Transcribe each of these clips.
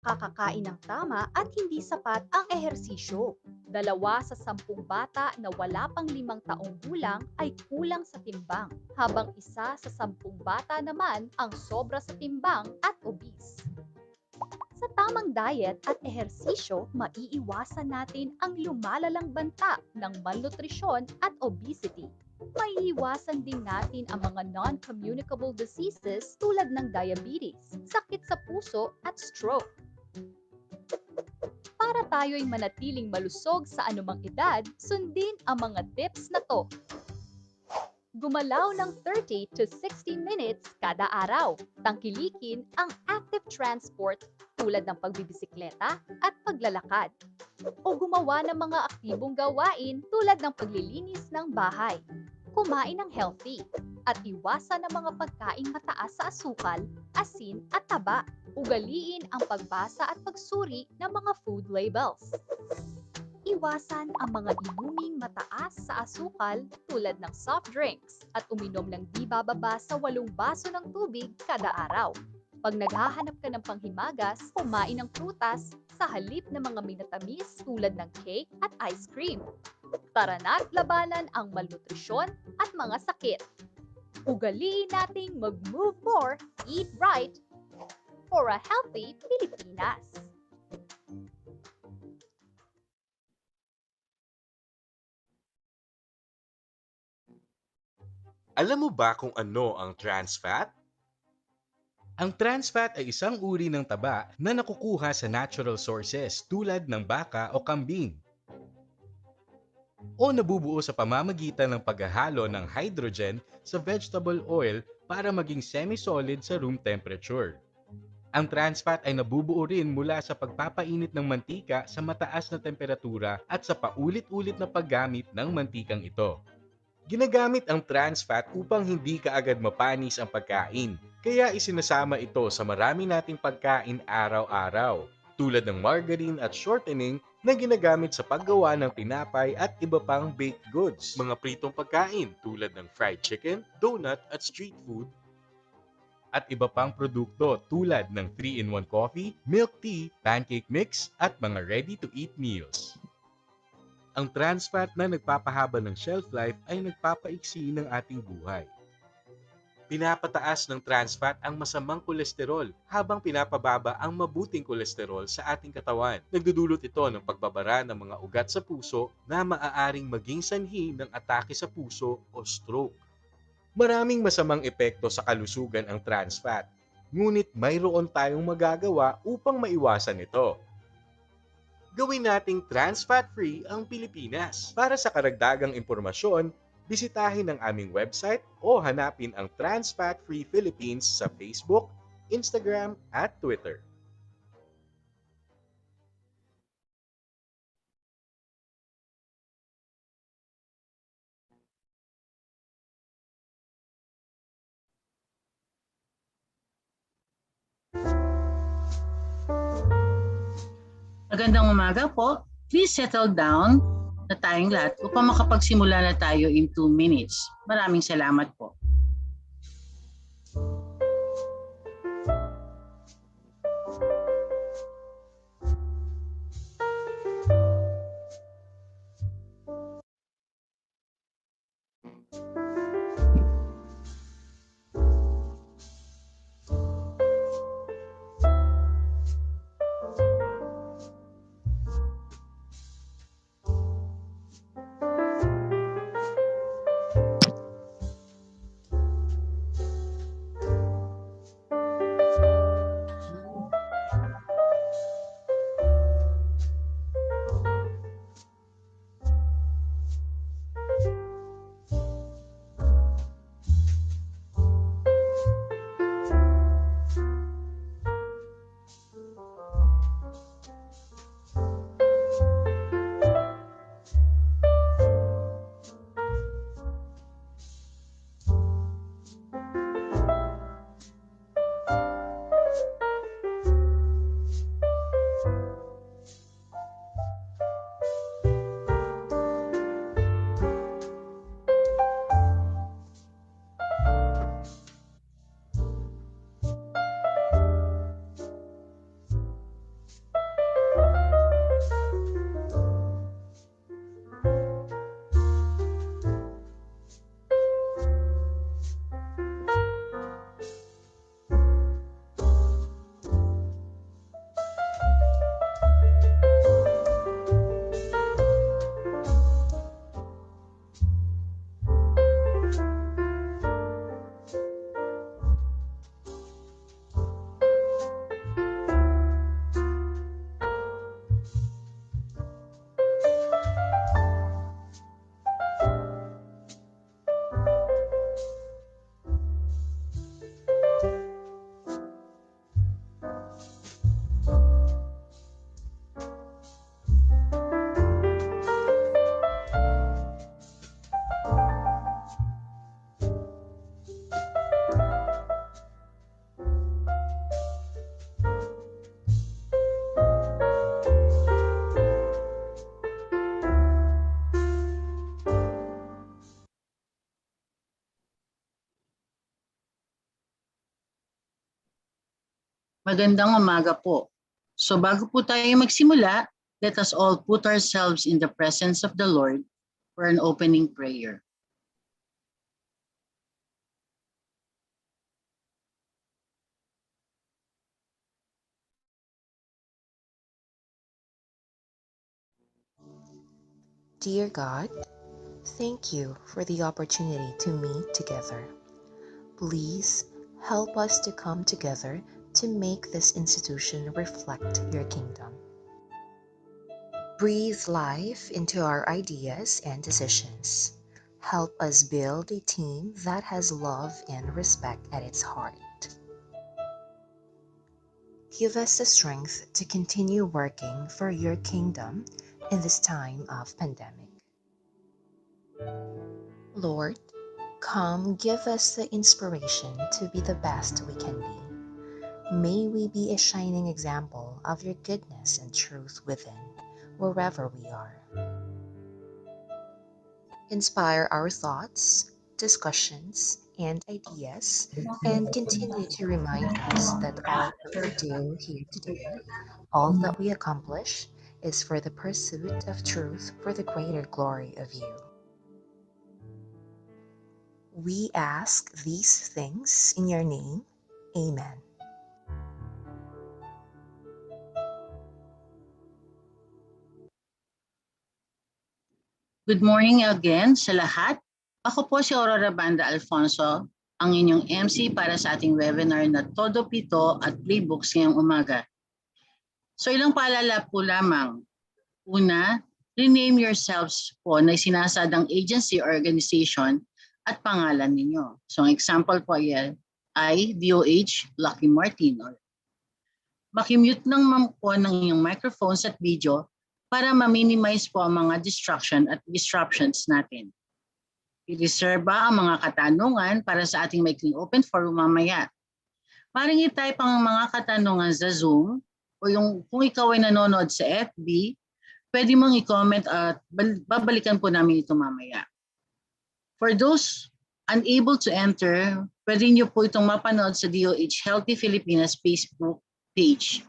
nakakakain ng tama at hindi sapat ang ehersisyo. 2 sa 10 bata na wala pang 5 taong gulang ay kulang sa timbang, habang 1 sa 10 bata naman ang sobra sa timbang at obese. Sa tamang diet at ehersisyo, maiiwasan natin ang lumalalang banta ng malnutrisyon at obesity. Maiiwasan din natin ang mga non-communicable diseases tulad ng diabetes, sakit sa puso at stroke. Para tayo'y manatiling malusog sa anumang edad, sundin ang mga tips na to. Gumalaw ng 30 to 60 minutes kada araw. Tangkilikin ang active transport tulad ng pagbibisikleta at paglalakad. O gumawa ng mga aktibong gawain tulad ng paglilinis ng bahay. Kumain ng healthy at iwasan ang mga pagkaing mataas sa asukal, asin at taba. Ugaliin ang pagbasa at pagsuri ng mga food labels. Iwasan ang mga inuming mataas sa asukal tulad ng soft drinks at uminom ng di bababa sa 8 baso ng tubig kada araw. Pag naghahanap ka ng panghimagas, kumain ng prutas sa halip ng mga minatamis tulad ng cake at ice cream. Tara na't labanan ang malnutrisyon at mga sakit. Ugaliin nating mag-move more, eat right, for a healthy Pilipinas. Alam mo ba kung ano ang trans fat? Ang trans fat ay isang uri ng taba na nakukuha sa natural sources tulad ng baka o kambing o nabubuo sa pamamagitan ng paghahalo ng hydrogen sa vegetable oil para maging semi-solid sa room temperature. Ang trans fat ay nabubuo rin mula sa pagpapainit ng mantika sa mataas na temperatura at sa paulit-ulit na paggamit ng mantikang ito. Ginagamit ang trans fat upang hindi kaagad mapanis ang pagkain, kaya isinasama ito sa marami nating pagkain araw-araw, tulad ng margarine at shortening na ginagamit sa paggawa ng tinapay at iba pang baked goods. Mga pritong pagkain tulad ng fried chicken, donut at street food, At iba pang produkto tulad ng 3-in-1 coffee, milk tea, pancake mix at mga ready-to-eat meals. Ang trans fat na nagpapahaba ng shelf life ay nagpapaiksi ng ating buhay. pinapataas ng trans fat ang masamang kolesterol habang pinapababa ang mabuting kolesterol sa ating katawan. Nagdudulot ito ng pagbabara ng mga ugat sa puso na maaaring maging sanhi ng atake sa puso o stroke. Maraming masamang epekto sa kalusugan ang trans fat, ngunit mayroon tayong magagawa upang maiwasan ito. Gawin nating trans fat free ang Pilipinas. Para sa karagdagang impormasyon, bisitahin ang aming website o hanapin ang Trans Fat Free Philippines sa Facebook, Instagram at Twitter. Magandang umaga po. Please settle down na tayong lahat upang makapagsimula na tayo in 2 minutes. Maraming salamat po. Magandang umaga po. So bago po tayo magsimula, let us all put ourselves in the presence of the Lord for an opening prayer. Dear God, thank you for the opportunity to meet together. Please help us to come together to make this institution reflect your kingdom. Breathe life into our ideas and decisions. Help us build a team that has love and respect at its heart. Give us the strength to continue working for your kingdom in this time of pandemic. Lord, come give us the inspiration to be the best we can be. May we be a shining example of your goodness and truth within, wherever we are. Inspire our thoughts, discussions, and ideas, and continue to remind us that all that we do here today, all that we accomplish, is for the pursuit of truth for the greater glory of you. We ask these things in your name. Amen. Good morning again sa lahat. Ako po si Aurora Banda Alfonso, ang inyong MC para sa ating webinar na Todo, Pito at Playbooks ngayong umaga. So ilang paalala po lamang. Una, rename yourselves po na sinasadang agency or organization at pangalan ninyo. So ang example po ay DOH Lucky Martin. Or makimute ng po ng inyong microphones at video para ma-minimize po ang mga distraction at disruptions natin. I-reserve ba ang mga katanungan para sa ating maikling open forum mamaya? Maring i-type ang mga katanungan sa Zoom o kung ikaw ay nanonood sa FB, pwede mong i-comment at babalikan po namin ito mamaya. For those unable to enter, pwede nyo po itong mapanood sa DOH Healthy Filipinas Facebook page.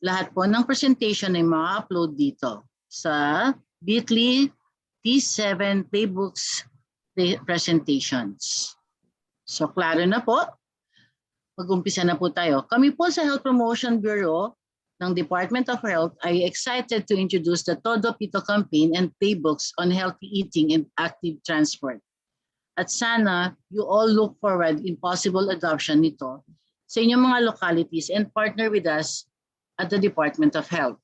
Lahat po ng presentation ay ma-upload dito sa bit.ly T7 Playbooks presentations. So klaro na po. Mag-umpisa na po tayo. Kami po sa Health Promotion Bureau ng Department of Health ay excited to introduce the Todo Pito campaign and playbooks on healthy eating and active transport. At sana you all look forward in possible adoption nito sa inyong mga localities and partner with us at the Department of Health.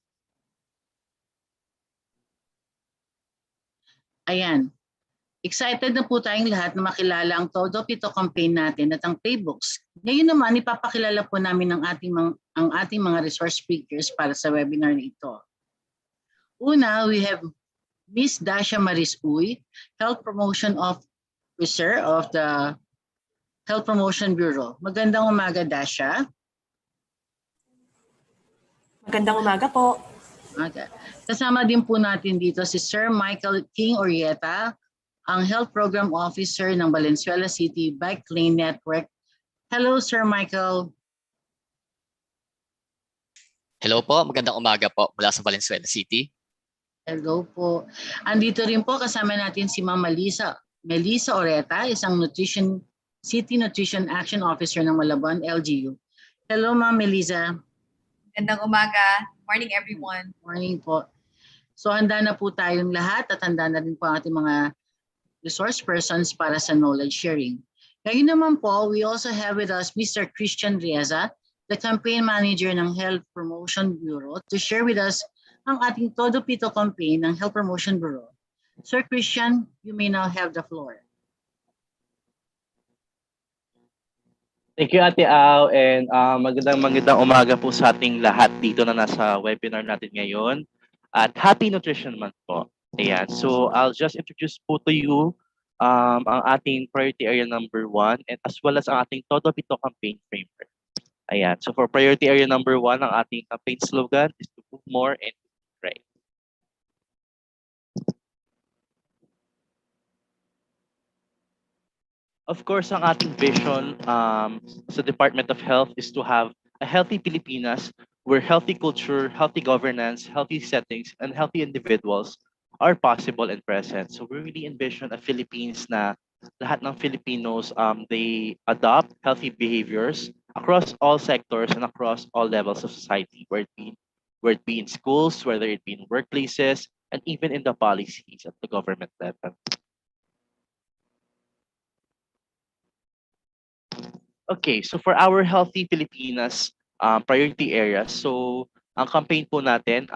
Ayan. Excited na po tayong lahat na makilala ang Todo Pito campaign natin at ang playbooks. Ngayon naman, ipapakilala po namin ang ating mga resource speakers para sa webinar na ito. Una, we have Ms. Dasha Maris Uy, Health Promotion Officer of the Health Promotion Bureau. Magandang umaga, Dasha. Magandang umaga po. Okay. Kasama din po natin dito si Sir Michael King Orieta, ang Health Program Officer ng Valenzuela City Bike Lane Network. Hello, Sir Michael. Hello po, magandang umaga po mula sa Valenzuela City. Hello po. Andito rin po kasama natin si Ma'am Melissa Oreta, isang City Nutrition Action Officer ng Malabon, LGU. Hello, Ma'am Melissa. Magandang umaga. Morning everyone. Morning po. So handa na po tayong lahat at handa na rin po ang ating mga resource persons para sa knowledge sharing. Ngayon naman po, we also have with us Mr. Christian Rieza, the Campaign Manager ng Health Promotion Bureau, to share with us ang ating Todo Pito campaign ng Health Promotion Bureau. Sir Christian, you may now have the floor. Thank you, Ate Au, and magandang umaga po sa ating lahat dito na nasa webinar natin ngayon. At Happy Nutrition Month po. Ayan. So I'll just introduce po to you ang ating priority area number 1 and as well as ang ating Todo Pito campaign framework. Ayan. So for priority area number 1, ang ating campaign slogan is to move more and to eat right. Of course, ang ating vision sa Department of Health is to have a healthy Pilipinas where healthy culture, healthy governance, healthy settings, and healthy individuals are possible and present. So we really envision a Philippines na lahat ng Filipinos they adopt healthy behaviors across all sectors and across all levels of society, where it be in schools, whether it be in workplaces, and even in the policies at the government level. Okay, so for our Healthy Filipinas priority areas, so ang campaign po natin,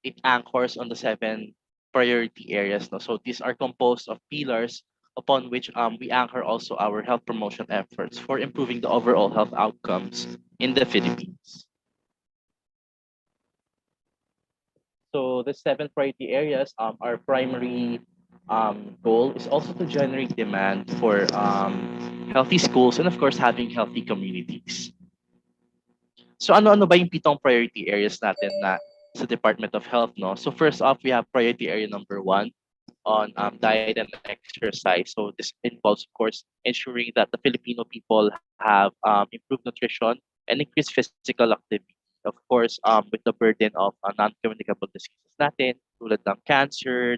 it anchors on the 7 priority areas. No? So these are composed of pillars upon which we anchor also our health promotion efforts for improving the overall health outcomes in the Philippines. So the 7 priority areas, our primary goal is also to generate demand for healthy schools and of course having healthy communities. So ano-ano ba yung 7 priority areas natin na sa Department of Health, no? So first off, we have priority area number 1 on diet and exercise. So this involves, of course, ensuring that the Filipino people have improved nutrition and increased physical activity. Of course, with the burden of non-communicable diseases natin, tulad ng cancer,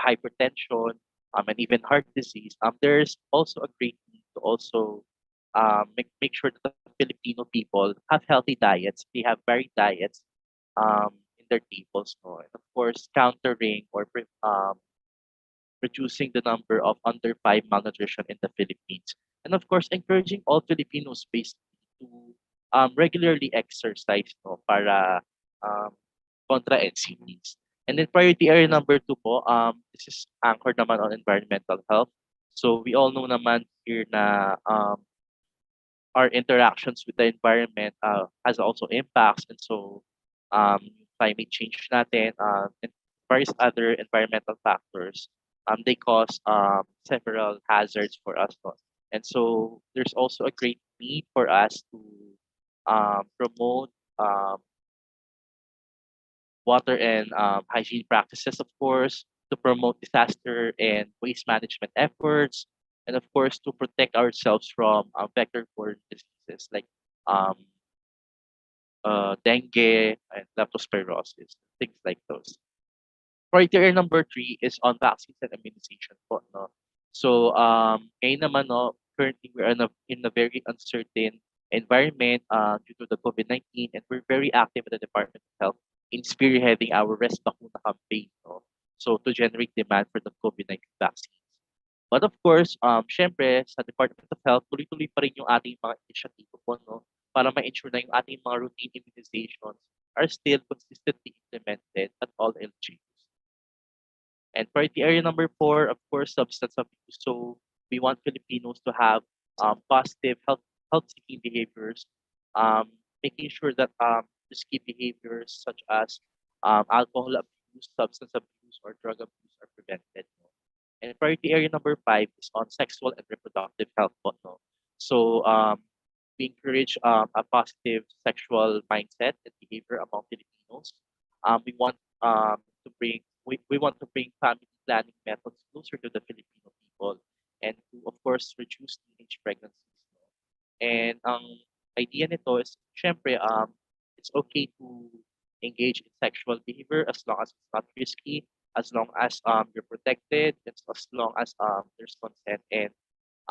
hypertension, and even heart disease, there's also a great need to also make sure that the Filipino people have healthy diets. They have varied diets in their tables, no? And of course, countering or reducing the number of under 5 malnutrition in the Philippines. And of course, encouraging all Filipinos basically to regularly exercise, no, para um, kontra NCDs. And then priority area number 2 po, this is anchored naman on environmental health. So we all know naman here na our interactions with the environment has also impacts, and so climate change natin and various other environmental factors they cause several hazards for us, no? And so there's also a great need for us to promote water and hygiene practices, of course, to promote disaster and waste management efforts, and of course, to protect ourselves from vector-borne diseases like um, dengue and leptospirosis, things like those. Criteria number 3 is on vaccines and immunization po, no? So, ngayon naman, no, currently we're in a very uncertain environment due to the COVID-19, and we're very active in the Department of Health in spearheading our Rest Bakuna campaign, no? So, to generate demand for the COVID-19 vaccines. But of course, syempre, sa Department of Health, tuloy-tuloy pa rin yung ating mga inisyatibo po, no? Para ma-ensure na yung ating mga routine immunizations are still consistently implemented at all LGUs. And priority area number 4, of course, substance abuse. So we want Filipinos to have positive health seeking behaviors, making sure that risky behaviors such as alcohol abuse, substance abuse, or drug abuse are prevented. No? And priority area number 5 is on sexual and reproductive health. No? So we encourage a positive sexual mindset and behavior among Filipinos. We want to bring we want to bring family planning methods closer to the Filipino people, and to of course reduce teenage pregnancies. No? And ang idea nito is syempre it's okay to engage in sexual behavior as long as it's not risky, as long as you're protected, and as long as there's consent and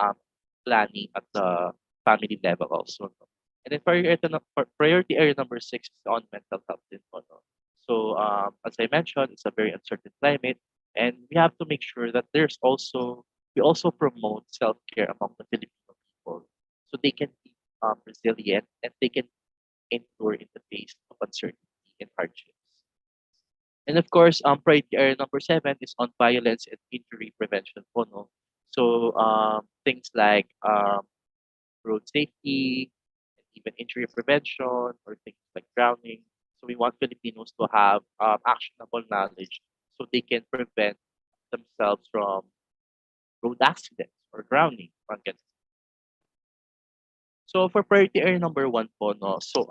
um, planning at the family level also. No? And then priority area number 6 is on mental health din po, no? So as I mentioned, it's a very uncertain climate, and we have to make sure that we also promote self-care among the Filipino people, so they can be resilient and they can endure in the face of uncertainty and hardships. And of course, priority area number 7 is on violence and injury prevention po, no? So things like road safety, and even injury prevention, or things like drowning. So we want Filipinos to have actionable knowledge so they can prevent themselves from road accidents or drowning. So for priority area number 1 po, no? So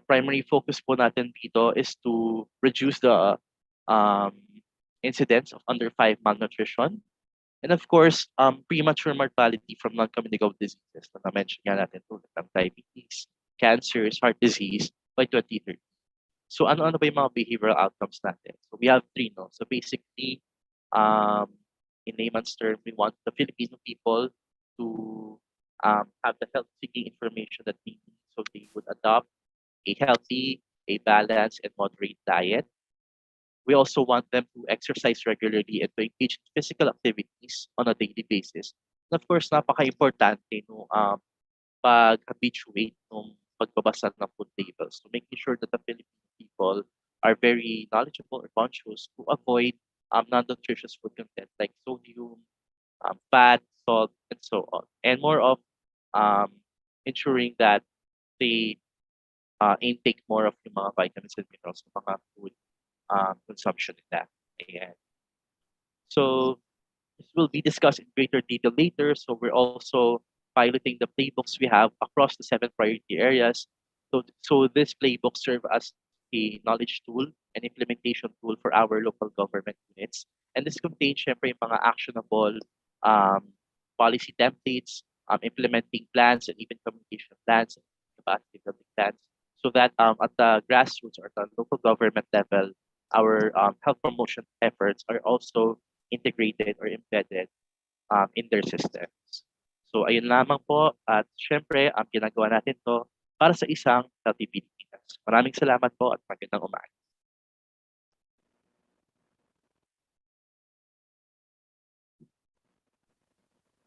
primary focus po natin dito is to reduce the um, incidence of under 5 malnutrition. And of course, premature mortality from non-communicable diseases na na-mention nga natin tulad ng diabetes, cancers, heart disease by 2030. So ano-ano ba yung mga behavioral outcomes natin? So we have three, no? So basically, in layman's term, we want the Filipino people to have the health-seeking information that they need so they would adopt a healthy, a balanced, and moderate diet. We also want them to exercise regularly and to engage in physical activities on a daily basis. And of course, napaka-importante no, pag-habituate ng pagbabasa ng food labels. So making sure that the Filipino people are very knowledgeable or conscious to avoid non-nutritious food content like sodium, fat, salt, and so on. And more of ensuring that they intake more of yung mga vitamins and minerals ng mga food consumption in that. Ayan. So this will be discussed in greater detail later. So we're also piloting the playbooks we have across the 7 priority areas. So this playbook serve as a knowledge tool and implementation tool for our local government units. And this contains syempre yung mga actionable policy templates, implementing plans, and even communication plans, capacity building plans, so that at the grassroots or the local government level, our health promotion efforts are also integrated or embedded in their systems. So ayun lamang po at syempre ang ginagawa natin to para sa isang healthy Pilipinas. Maraming salamat po at magandang umaga.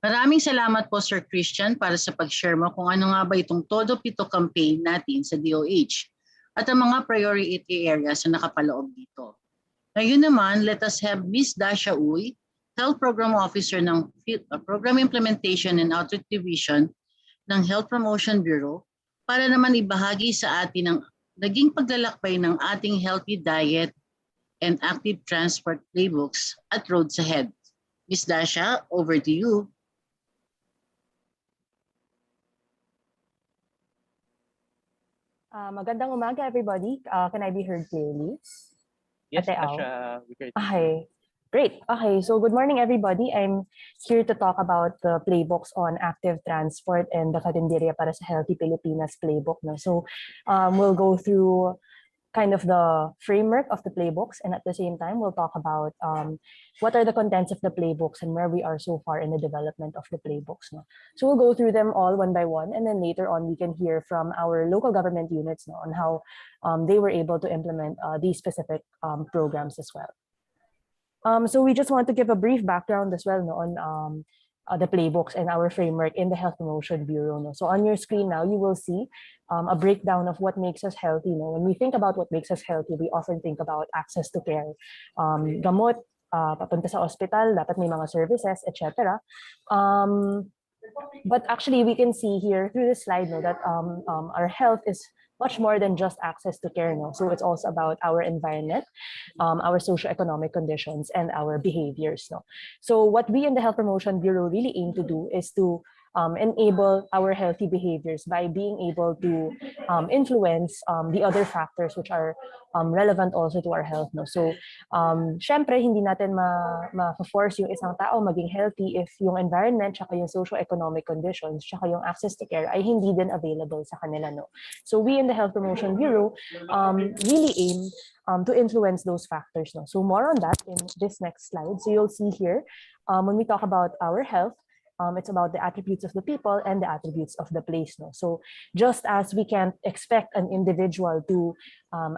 Maraming salamat po Sir Christian para sa pag-share mo kung ano nga ba itong Todo Pito campaign natin sa DOH at ang mga priority areas na nakapaloob dito. Ngayon naman, let us have Ms. Dasha Uy, Health Program Officer ng Program Implementation and Outreach Division ng Health Promotion Bureau para naman ibahagi sa atin ang naging paglalakbay ng ating healthy diet and active transport playbooks at roads ahead. Ms. Dasha, over to you. Magandang umaga, everybody. Can I be heard clearly? Yes, Ate Au? Asha, we heard you. Okay, great. Okay, so good morning, everybody. I'm here to talk about the playbooks on active transport and the Karinderya para sa Healthy Pilipinas playbook. No? So we'll go through kind of the framework of the playbooks, and at the same time, we'll talk about what are the contents of the playbooks and where we are so far in the development of the playbooks. No? So we'll go through them all one by one, and then later on, we can hear from our local government units no, on how they were able to implement these specific programs as well. So we just want to give a brief background as well no, on the playbooks and our framework in the Health Promotion Bureau. No? So on your screen now, you will see a breakdown of what makes us healthy. No? When we think about what makes us healthy, we often think about access to care. Gamot, papunta sa ospital, dapat may mga services, etc. But actually, we can see here through this slide no, that our health is much more than just access to care. No? So it's also about our environment, our socioeconomic conditions, and our behaviors. No? So what we in the Health Promotion Bureau really aim to do is to enable our healthy behaviors by being able to influence the other factors which are relevant also to our health. No? So, syempre, hindi natin ma-force yung isang tao maging healthy if yung environment, tsaka yung socio-economic conditions, tsaka yung access to care ay hindi din available sa kanila. No? So, we in the Health Promotion Bureau really aim to influence those factors. No? So, more on that in this next slide. So, you'll see here, when we talk about our health, it's about the attributes of the people and the attributes of the place. No? So just as we can't expect an individual to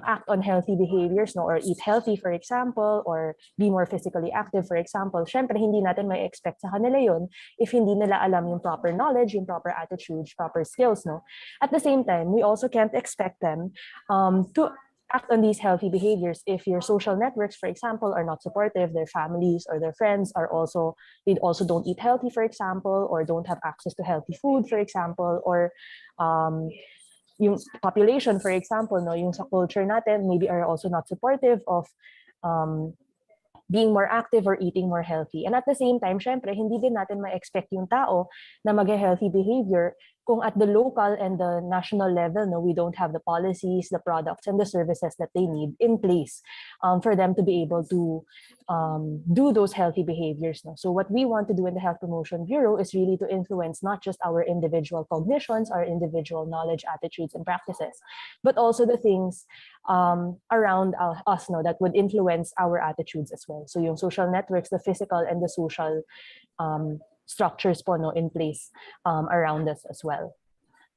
act on healthy behaviors no, or eat healthy, for example, or be more physically active, for example, syempre hindi natin may expect sa kanila yun if hindi nila alam yung proper knowledge, yung proper attitudes, proper skills. No? At the same time, we also can't expect them to act on these healthy behaviors if your social networks, for example, are not supportive, their families or their friends are also, they also don't eat healthy, for example, or don't have access to healthy food, for example, or yung population, for example, no, yung sa culture natin, maybe are also not supportive of being more active or eating more healthy. And at the same time, syempre, hindi din natin ma-expect yung tao na mag-healthy behavior kung at the local and the national level, no, we don't have the policies, the products, and the services that they need in place for them to be able to do those healthy behaviors. No? So what we want to do in the Health Promotion Bureau is really to influence not just our individual cognitions, our individual knowledge, attitudes, and practices, but also the things around us, no, that would influence our attitudes as well. So yung social networks, the physical and the social structures po, no, in place around us as well.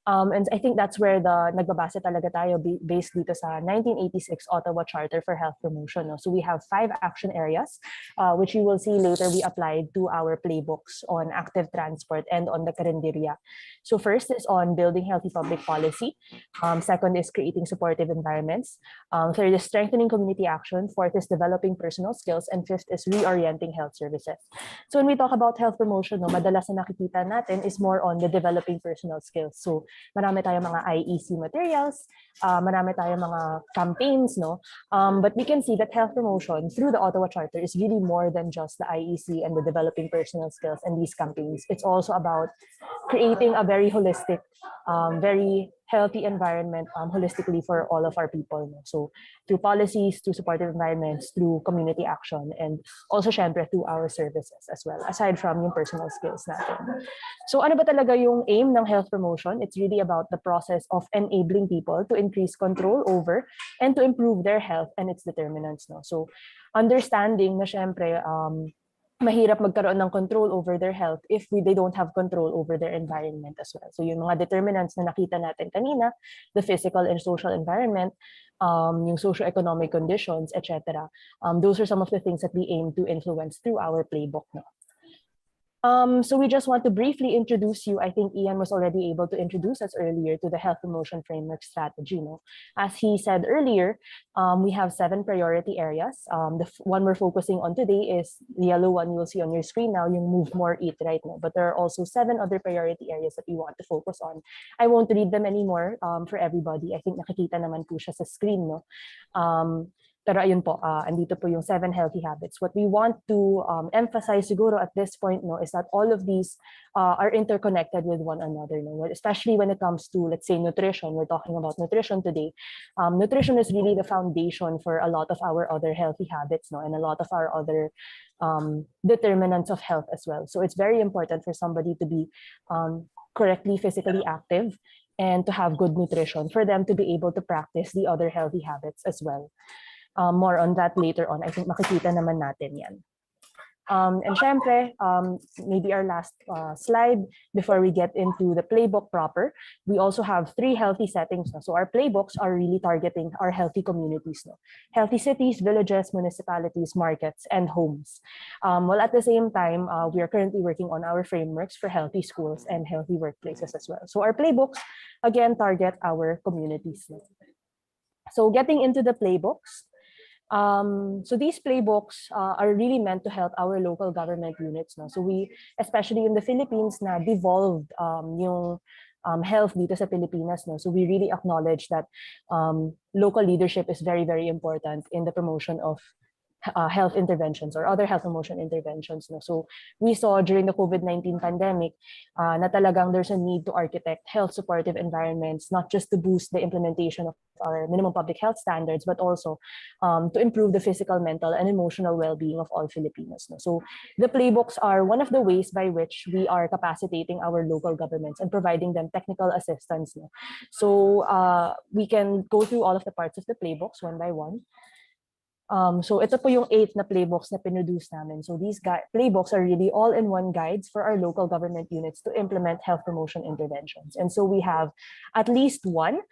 And I think that's where the nagbabase talaga tayo based dito sa 1986 Ottawa Charter for Health Promotion. No? So we have 5 action areas, which you will see later we applied to our playbooks on active transport and on the karinderya. So first is on building healthy public policy. Second is creating supportive environments. Third is strengthening community action. Fourth is developing personal skills. And fifth is reorienting health services. So when we talk about health promotion, no, madalas na nakikita natin is more on the developing personal skills. So marami tayong mga IEC materials, marami tayong mga campaigns, no? But we can see that health promotion through the Ottawa Charter is really more than just the IEC and the developing personal skills and these campaigns. It's also about creating a very holistic, very healthy environment holistically for all of our people. No? So through policies, through supportive environments, through community action, and also syempre through our services as well, aside from yung personal skills natin. So ano ba talaga yung aim ng health promotion? It's really about the process of enabling people to increase control over and to improve their health and its determinants. No? So understanding na syempre, mahirap magkaroon ng control over their health if they don't have control over their environment as well. So yung mga determinants na nakita natin kanina, the physical and social environment, yung socio-economic conditions, etc. Those are some of the things that we aim to influence through our playbook. No? So we just want to briefly introduce you. I think Ian was already able to introduce us earlier to the health promotion framework strategy. No? As he said earlier, we have 7 priority areas. The one we're focusing on today is the yellow one you'll see on your screen now, yung move, more, eat, right now. But there are also 7 other priority areas that we want to focus on. I won't read them anymore for everybody. I think nakikita naman po siya sa screen. No? Pero ayun po, andito po yung 7 healthy habits. What we want to emphasize siguro at this point, no, is that all of these are interconnected with one another. No? Especially when it comes to, let's say, nutrition. We're talking about nutrition today. Nutrition is really the foundation for a lot of our other healthy habits, no, and a lot of our other determinants of health as well. So it's very important for somebody to be correctly physically active and to have good nutrition for them to be able to practice the other healthy habits as well. More on that later on. I think makikita naman natin yan. And syempre, maybe our last slide before we get into the playbook proper, we also have 3 healthy settings. No? So our playbooks are really targeting our healthy communities. No? Healthy cities, villages, municipalities, markets, and homes. While at the same time, we are currently working on our frameworks for healthy schools and healthy workplaces as well. So our playbooks, again, target our communities. No? So getting into the playbooks, so these playbooks are really meant to help our local government units. No? So we, especially in the Philippines, na devolved yung health dito sa Pilipinas. No? So we really acknowledge that local leadership is very, very important in the promotion of health interventions or other health promotion interventions. No? So we saw during the COVID-19 pandemic na talagang there's a need to architect health supportive environments, not just to boost the implementation of our minimum public health standards, but also to improve the physical, mental, and emotional well-being of all Filipinos. No? So the playbooks are one of the ways by which we are capacitating our local governments and providing them technical assistance. No? So we can go through all of the parts of the playbooks one by one. So ito po yung 8 na playbooks na pinuduce namin. So these playbooks are really all-in-one guides for our local government units to implement health promotion interventions. And so we have at least 1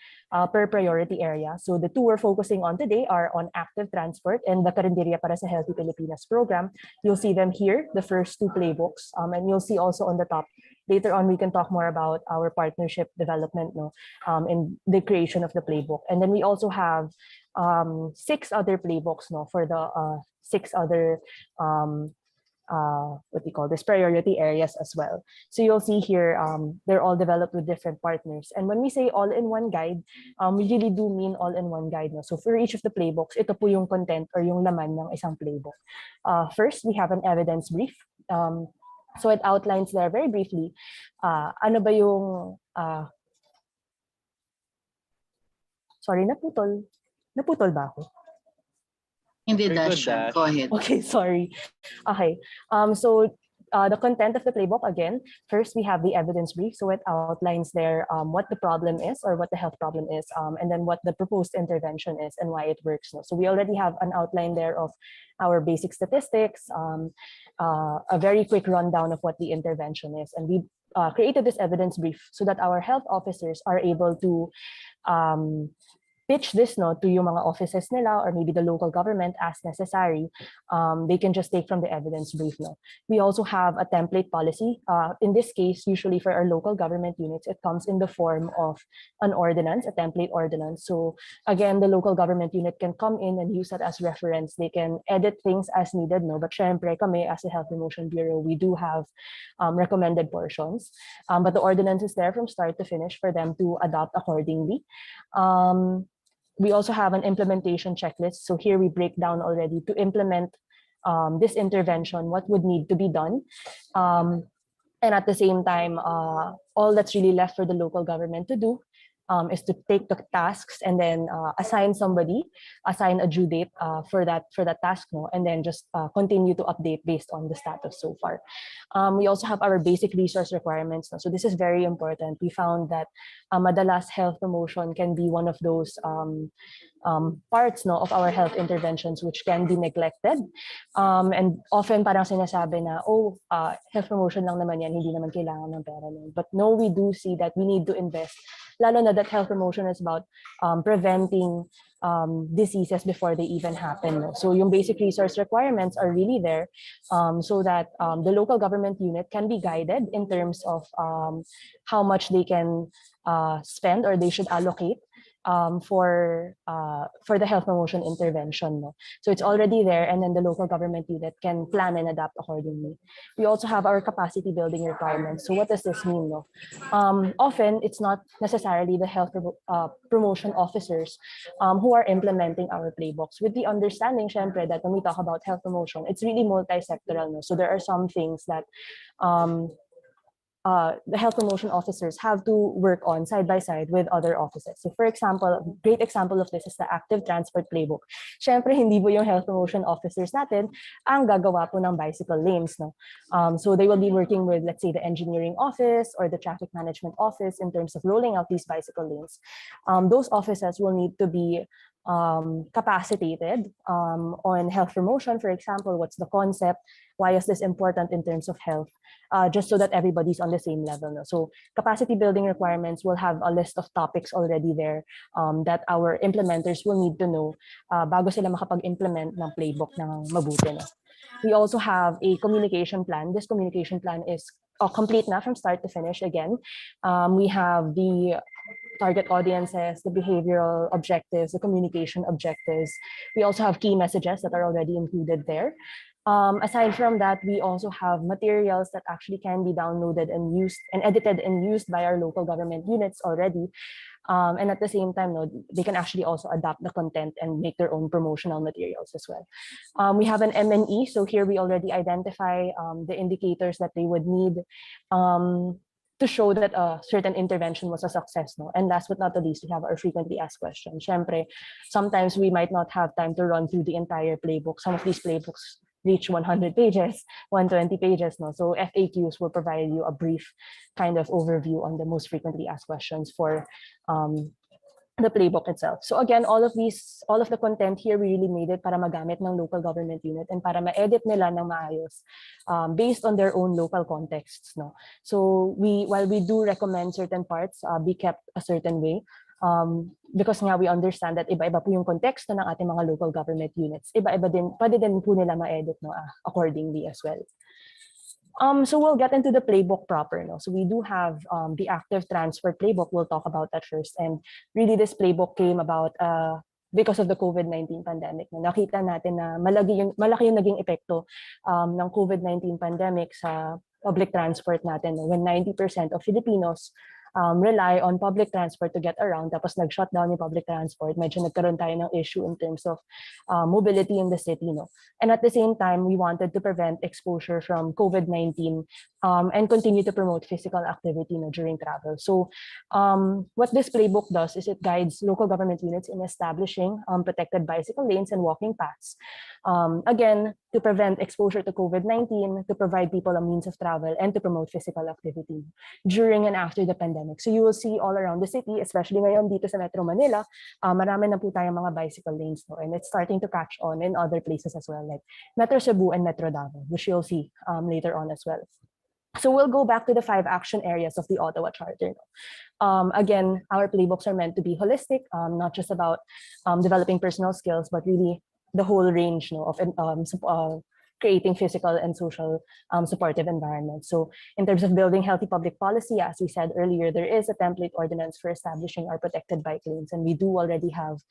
per priority area. So the 2 we're focusing on today are on active transport and the Karinderya para sa Healthy Pilipinas program. You'll see them here, the first 2 playbooks. And you'll see also on the top, later on we can talk more about our partnership development, no, and the creation of the playbook. And then we also have 6 other playbooks, no, for the 6 other what do you call this, priority areas as well. So you'll see here they're all developed with different partners. And when we say all-in-one guide, we really do mean all-in-one guide. No? So for each of the playbooks, ito po yung content or yung laman ng isang playbook. First, we have an evidence brief. So it outlines there very briefly ano ba yung Sorry, naputol. Naputol ba ako? Hindi, Very good, Dash. Go Dash. ahead. Okay, sorry. Okay. The content of the playbook, again, first we have the evidence brief. So it outlines there what the problem is or what the health problem is, and then what the proposed intervention is and why it works. No? So we already have an outline there of our basic statistics, a very quick rundown of what the intervention is. And we created this evidence brief so that our health officers are able to pitch this to yung mga offices nila or maybe the local government as necessary. They can just take from the evidence brief. We also have a template policy. In this case, usually for our local government units, it comes in the form of an ordinance, a template ordinance. So again, the local government unit can come in and use that as reference. They can edit things as needed. But syempre kami as a Health Promotion Bureau, we do have recommended portions. But the ordinance is there from start to finish for them to adopt accordingly. We also have an implementation checklist. So here we break down already to implement this intervention, what would need to be done. And at the same time, all that's really left for the local government to do is to take the tasks and then assign a due date for that task, and then just continue to update based on the status so far. We also have our basic resource requirements. So this is very important. We found that madalas health promotion can be one of those parts of our health interventions which can be neglected. And often parang sinasabi na, health promotion lang naman yan, hindi naman kailangan ng pera. But no, we do see that we need to invest, lalo na that health promotion is about preventing diseases before they even happen. So yung basic resource requirements are really there so that the local government unit can be guided in terms of how much they can spend or they should allocate for the health promotion intervention. So it's already there, and then the local government unit can plan and adapt accordingly. We also have our capacity building requirements. So what does this mean? Often it's not necessarily the health promotion officers who are implementing our playbooks, with the understanding, syempre, that when we talk about health promotion, it's really multi-sectoral. So there are some things that the health promotion officers have to work on side by side with other offices. So for example, a great example of this is the active transport playbook. Syempre, hindi po yung health promotion officers natin ang gagawa po ng bicycle lanes. So they will be working with, let's say, the engineering office or the traffic management office in terms of rolling out these bicycle lanes. Those offices will need to be capacitated on health promotion. For example, what's the concept? Why is this important in terms of health? Just so that everybody's on the same level. So capacity building requirements will have a list of topics already there that our implementers will need to know bago sila makapag-implement ng playbook ng mabuti. We also have a communication plan. This communication plan is complete na from start to finish again. We have the target audiences, the behavioral objectives, the communication objectives. We also have key messages that are already included there. Aside from that, we also have materials that actually can be downloaded and used and edited and used by our local government units already. And at the same time, they can actually also adapt the content and make their own promotional materials as well. We have an M&E. So here we already identify the indicators that they would need to show that a certain intervention was a success. And last but not the least, we have our frequently asked questions. Syempre, sometimes we might not have time to run through the entire playbook. Some of these playbooks reach 100 pages, 120 pages. So FAQs will provide you a brief kind of overview on the most frequently asked questions for the playbook itself. So again, all of the content here, we really made it para magamit ng local government unit and para ma-edit nila ng maayos based on their own local contexts. So while we do recommend certain parts be kept a certain way, because nga we understand that iba-iba po yung konteksto ng ating mga local government units. Iba-iba din, pwede din po nila ma-edit accordingly as well. So we'll get into the playbook proper. So we do have the active transfer playbook. We'll talk about that first. And really this playbook came about because of the COVID-19 pandemic. Nakita natin na malaki yung naging epekto ng COVID-19 pandemic sa public transport natin when 90% of Filipinos rely on public transport to get around, tapos nag-shut down yung public transport, medyo nagkaroon tayo ng issue in terms of mobility in the city, no? And at the same time, we wanted to prevent exposure from COVID-19 and continue to promote physical activity, no, during travel. So what this playbook does is it guides local government units in establishing protected bicycle lanes and walking paths. Again, to prevent exposure to COVID-19, to provide people a means of travel, and to promote physical activity during and after the pandemic. So you will see all around the city, especially ngayon dito sa Metro Manila, marami na po tayong mga bicycle lanes, no? And it's starting to catch on in other places as well, like Metro Cebu and Metro Davao, which you'll see later on as well. So we'll go back to the 5 action areas of the Ottawa Charter. Again, our playbooks are meant to be holistic, not just about developing personal skills, but really the whole range, no, of creating physical and social supportive environments. So in terms of building healthy public policy, as we said earlier, there is a template ordinance for establishing our protected bike lanes, and we do already have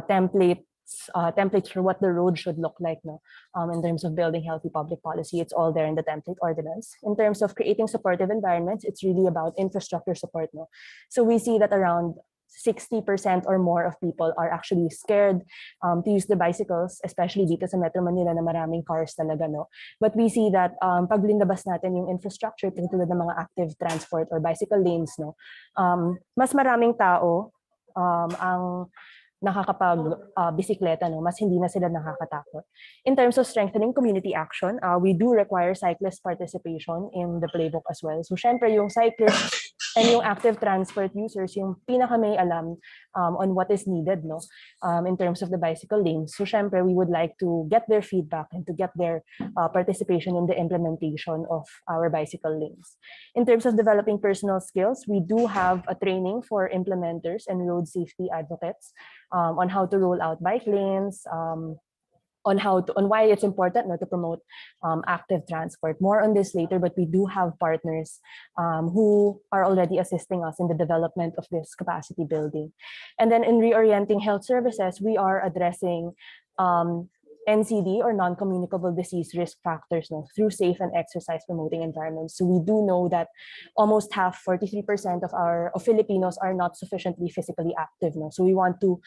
templates for what the road should look like, no? In terms of building healthy public policy, it's all there in the template ordinance. In terms of creating supportive environments, it's really about infrastructure support, no? So we see that around 60% or more of people are actually scared to use the bicycles, especially dito sa Metro Manila na maraming cars talaga, no? But we see that pag linabas natin yung infrastructure, tulad ng mga active transport or bicycle lanes, no? Mas maraming tao ang nakakapag-bisikleta, no? Mas hindi na sila nakakatakot. In terms of strengthening community action, we do require cyclist participation in the playbook as well. So syempre yung cyclists and yung active transport users, yung pinaka may alam on what is needed, no, in terms of the bicycle lanes. So syempre, we would like to get their feedback and to get their participation in the implementation of our bicycle lanes. In terms of developing personal skills, we do have a training for implementers and road safety advocates on how to roll out bike lanes, on why it's important, no, to promote active transport. More on this later, but we do have partners who are already assisting us in the development of this capacity building. And then in reorienting health services, we are addressing NCD or non-communicable disease risk factors, no, through safe and exercise promoting environments. So we do know that almost half, 43% of Filipinos are not sufficiently physically active, no. So we want to,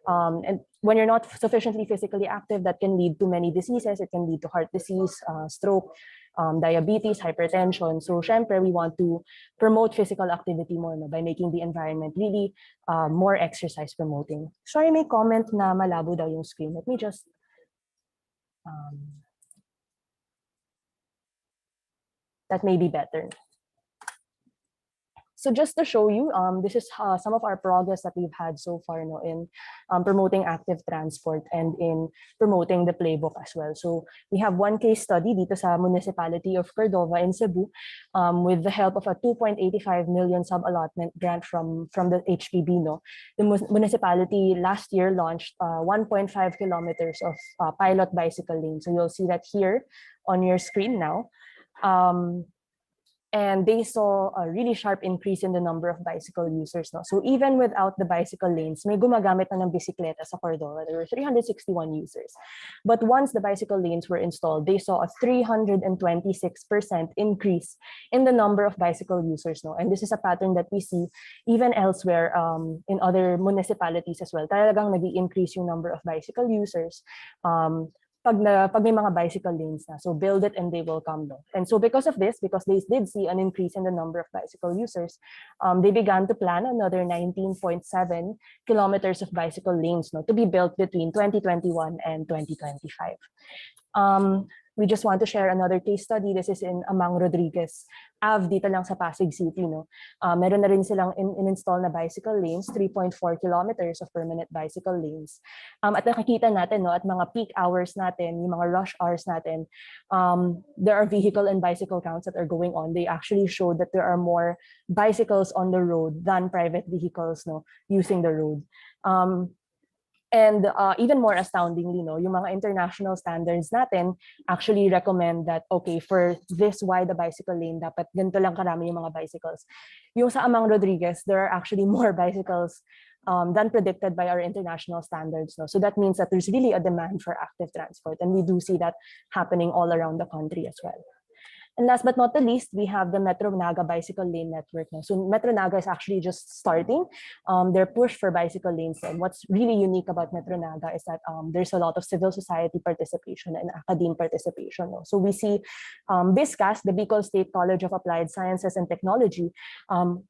and when you're not sufficiently physically active, that can lead to many diseases. It can lead to heart disease, stroke, diabetes, hypertension. So syempre, we want to promote physical activity more, no, by making the environment really more exercise promoting. Sorry, may comment na malabo daw yung screen. Let me just that may be better. So just to show you, this is some of our progress that we've had so far, no, in promoting active transport and in promoting the playbook as well. So we have one case study dito sa municipality of Cordova in Cebu, with the help of a 2.85 million sub-allotment grant from the HPB, no. The municipality last year launched 1.5 kilometers of pilot bicycle lane. So you'll see that here on your screen now. And they saw a really sharp increase in the number of bicycle users, no? So even without the bicycle lanes, may gumagamit na ng bisikleta sa Cordova. There were 361 users. But once the bicycle lanes were installed, they saw a 326% increase in the number of bicycle users, no? And this is a pattern that we see even elsewhere in other municipalities as well. Talagang nag-i-increase yung number of bicycle users pag may mga bicycle lanes na. So build it and they will come, no? And so because of this, because they did see an increase in the number of bicycle users, they began to plan another 19.7 kilometers of bicycle lanes, no, to be built between 2021 and 2025. We just want to share another case study. This is in Amang Rodriguez Ave, dito lang sa Pasig City, no. Meron na rin silang in-install na bicycle lanes, 3.4 kilometers of permanent bicycle lanes. At nakikita natin, no, at mga peak hours natin, yung mga rush hours natin, there are vehicle and bicycle counts that are going on. They actually show that there are more bicycles on the road than private vehicles, no, using the road. And even more astoundingly, no, yung mga international standards natin actually recommend that, okay, for this wide bicycle lane, dapat ganito lang karami yung mga bicycles. Yung sa Amang Rodriguez, there are actually more bicycles than predicted by our international standards, no. So that means that there's really a demand for active transport, and we do see that happening all around the country as well. And last but not the least, we have the Metro Naga bicycle lane network. So Metro Naga is actually just starting their push for bicycle lanes. And what's really unique about Metro Naga is that there's a lot of civil society participation and academe participation. So we see BISCAS, the Bicol State College of Applied Sciences and Technology,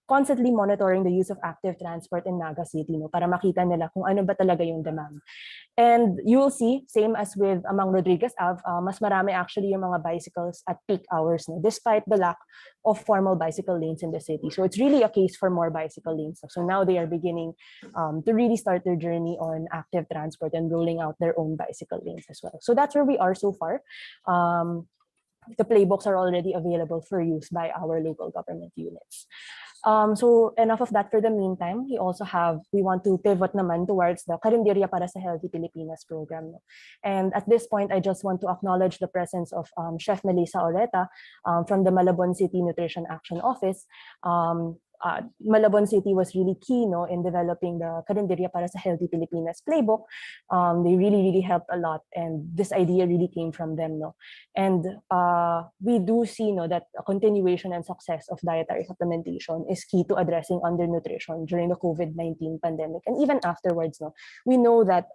constantly monitoring the use of active transport in Naga City, para makita nila kung ano ba talaga yung demand. And you will see, same as with Amang Rodriguez Ave, mas marami actually yung mga bicycles at peak hours, despite the lack of formal bicycle lanes in the city. So it's really a case for more bicycle lanes. So now they are beginning to really start their journey on active transport and rolling out their own bicycle lanes as well. So that's where we are so far. The playbooks are already available for use by our local government units. So enough of that for the meantime. We want to pivot naman towards the Karinderya para sa Healthy Pilipinas program. And at this point, I just want to acknowledge the presence of Chef Melissa Oreta from the Malabon City Nutrition Action Office. Malabon City was really key in developing the Karinderya para sa Healthy Pilipinas playbook. They really helped a lot, and this idea really came from them. And we do see that a continuation and success of dietary supplementation is key to addressing undernutrition during the COVID-19 pandemic. And even afterwards, we know that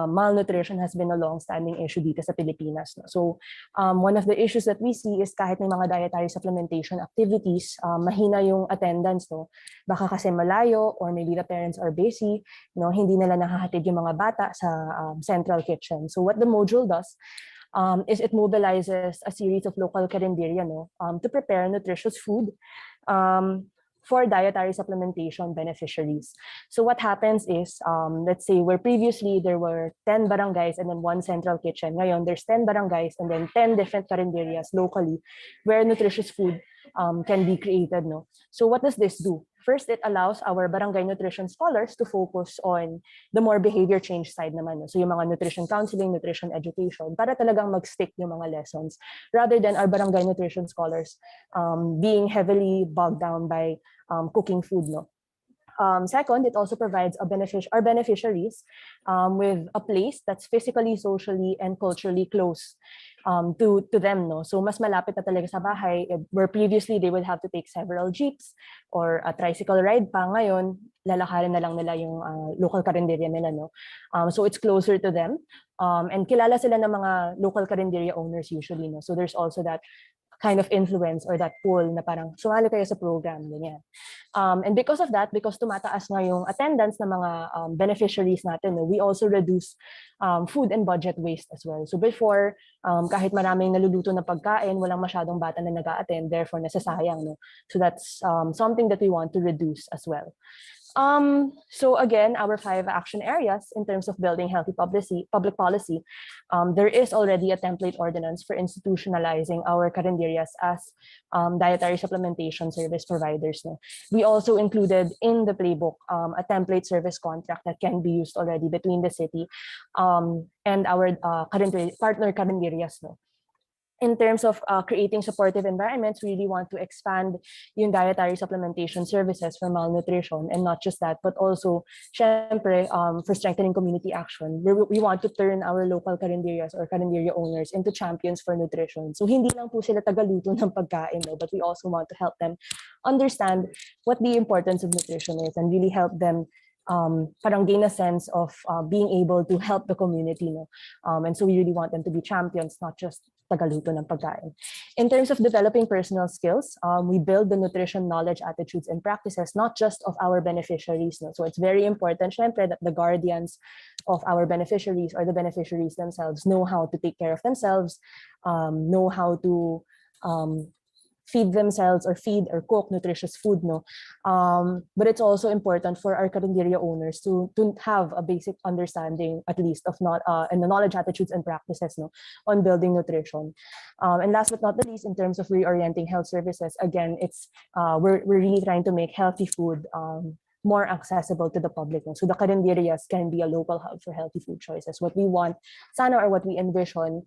malnutrition has been a long-standing issue dito sa Pilipinas. So one of the issues that we see is kahit may mga dietary supplementation activities, mahina yung attendance. Baka kasi malayo or maybe the parents are busy, hindi nila nahahatid yung mga bata sa central kitchen. So what the module does is it mobilizes a series of local karinderya to prepare nutritious food for dietary supplementation beneficiaries. So what happens is, let's say where previously there were 10 barangays and then one central kitchen, ngayon there's 10 barangays and then 10 different karinderyas locally where nutritious food can be created. So what does this do? First, it allows our barangay nutrition scholars to focus on the more behavior change side naman. So yung mga nutrition counseling, nutrition education, para talagang mag-stick yung mga lessons, rather than our barangay nutrition scholars being heavily bogged down by cooking food. Second, it also provides our beneficiaries with a place that's physically, socially, and culturally close to them. So mas malapit na talaga sa bahay, where previously they would have to take several jeeps or a tricycle ride pa, ngayon lalakarin na lang nila yung local karinderya nila. So it's closer to them. And kilala sila ng mga local karinderya owners usually. So there's also that kind of influence or that pull na parang sumali kayo sa program, ganyan. And because of that, because tumataas nga yung attendance ng mga beneficiaries natin, we also reduce food and budget waste as well. So before, kahit maraming naluluto na pagkain, walang masyadong bata na nag-a-attend, therefore nasasayang. So that's something that we want to reduce as well. So again, our 5 action areas in terms of building healthy public policy, there is already a template ordinance for institutionalizing our karinderyas as dietary supplementation service providers. We also included in the playbook a template service contract that can be used already between the city and our partner karinderyas. In terms of creating supportive environments, we really want to expand yung dietary supplementation services for malnutrition, and not just that, but also, syempre, for strengthening community action. We want to turn our local karinderyas or karinderya owners into champions for nutrition. So hindi lang po sila tagaluto ng pagkain, but we also want to help them understand what the importance of nutrition is and really help them parang gain a sense of being able to help the community. And so we really want them to be champions, not just tagaluto ng pagkain. In terms of developing personal skills, we build the nutrition knowledge, attitudes, and practices, not just of our beneficiaries. So it's very important, syempre, that the guardians of our beneficiaries or the beneficiaries themselves know how to take care of themselves, know how to feed themselves or feed or cook nutritious food. But it's also important for our karinderya owners to have a basic understanding, at least, of and the knowledge, attitudes, and practices on building nutrition. And last but not the least, in terms of reorienting health services, again, it's we're really trying to make healthy food more accessible to the public. So the karinderyas can be a local hub for healthy food choices. What we want, sana, or what we envision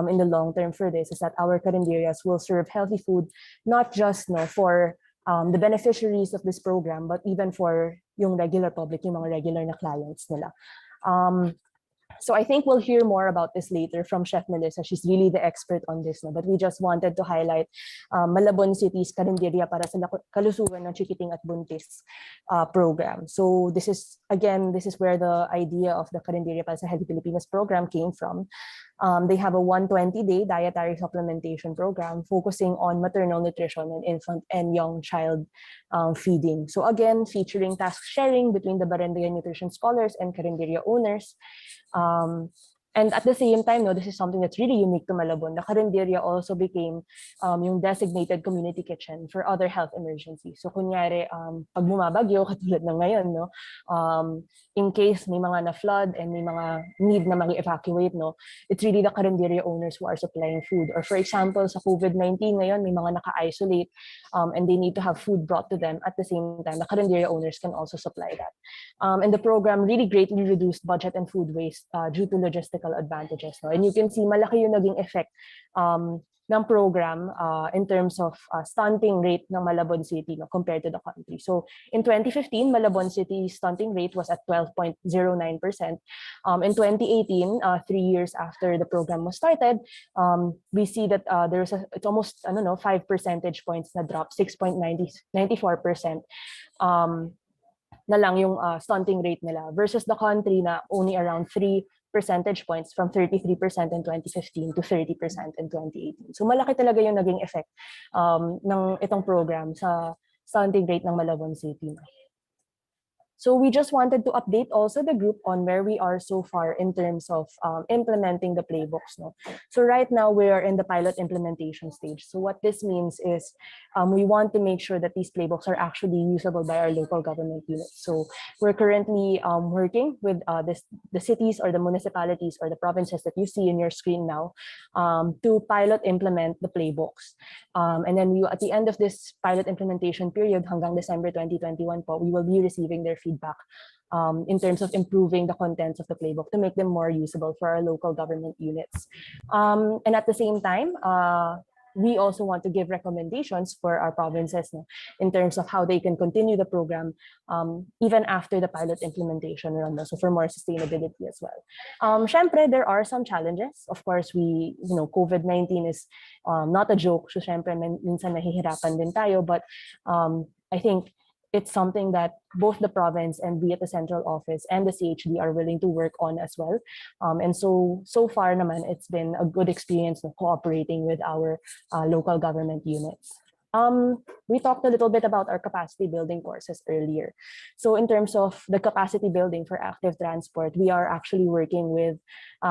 in the long term for this is that our karinderyas will serve healthy food, not just for the beneficiaries of this program, but even for yung regular public, yung mga regular na clients nila. So I think we'll hear more about this later from Chef Melissa. She's really the expert on this. No? But we just wanted to highlight Malabon City's Karinderya para sa Kalusugan ng Chikiting at Buntis program. So this is where the idea of the Karinderya para sa Healthy Filipinas program came from. They have a 120-day dietary supplementation program focusing on maternal nutrition and infant and young child feeding. So again, featuring task sharing between the Barangay Nutrition Scholars and Karinderya owners. And at the same time, no, this is something that's really unique to Malabon. The Karinderya also became yung designated community kitchen for other health emergencies. So kunyari, pag bumabagyo, katulad ng ngayon, no, in case may mga na-flood and may mga need na mag-evacuate, no, it's really the Karinderya owners who are supplying food. Or for example, sa COVID-19 ngayon, may mga naka-isolate and they need to have food brought to them. At the same time, the Karinderya owners can also supply that. And the program really greatly reduced budget and food waste due to logistical advantages. No? And you can see malaki yung naging effect ng program in terms of stunting rate ng Malabon City, no, compared to the country. So in 2015, Malabon City's stunting rate was at 12.09%. In 2018, 3 years after the program was started, we see that it's almost 5 percentage points na drop, 6.94%. Na lang yung stunting rate nila versus the country na only around 3 percentage points from 33% in 2015 to 30% in 2018. So malaki talaga yung naging effect ng itong program sa stunting rate ng Malabon City. So we just wanted to update also the group on where we are so far in terms of implementing the playbooks. No? So right now we are in the pilot implementation stage. So what this means is we want to make sure that these playbooks are actually usable by our local government units. So we're currently working with the cities or the municipalities or the provinces that you see in your screen now to pilot implement the playbooks. And then at the end of this pilot implementation period, hanggang December 2021 po, we will be receiving their feedback in terms of improving the contents of the playbook to make them more usable for our local government units. And at the same time, we also want to give recommendations for our provinces, no, in terms of how they can continue the program even after the pilot implementation run, no, so for more sustainability as well. Syempre, there are some challenges. Of course, COVID-19 is not a joke. So syempre, minsan nahihirapan din tayo, but I think it's something that both the province and we at the central office and the CHD are willing to work on as well. And so far naman, it's been a good experience of cooperating with our local government units. We talked a little bit about our capacity building courses earlier. So in terms of the capacity building for active transport, we are actually working with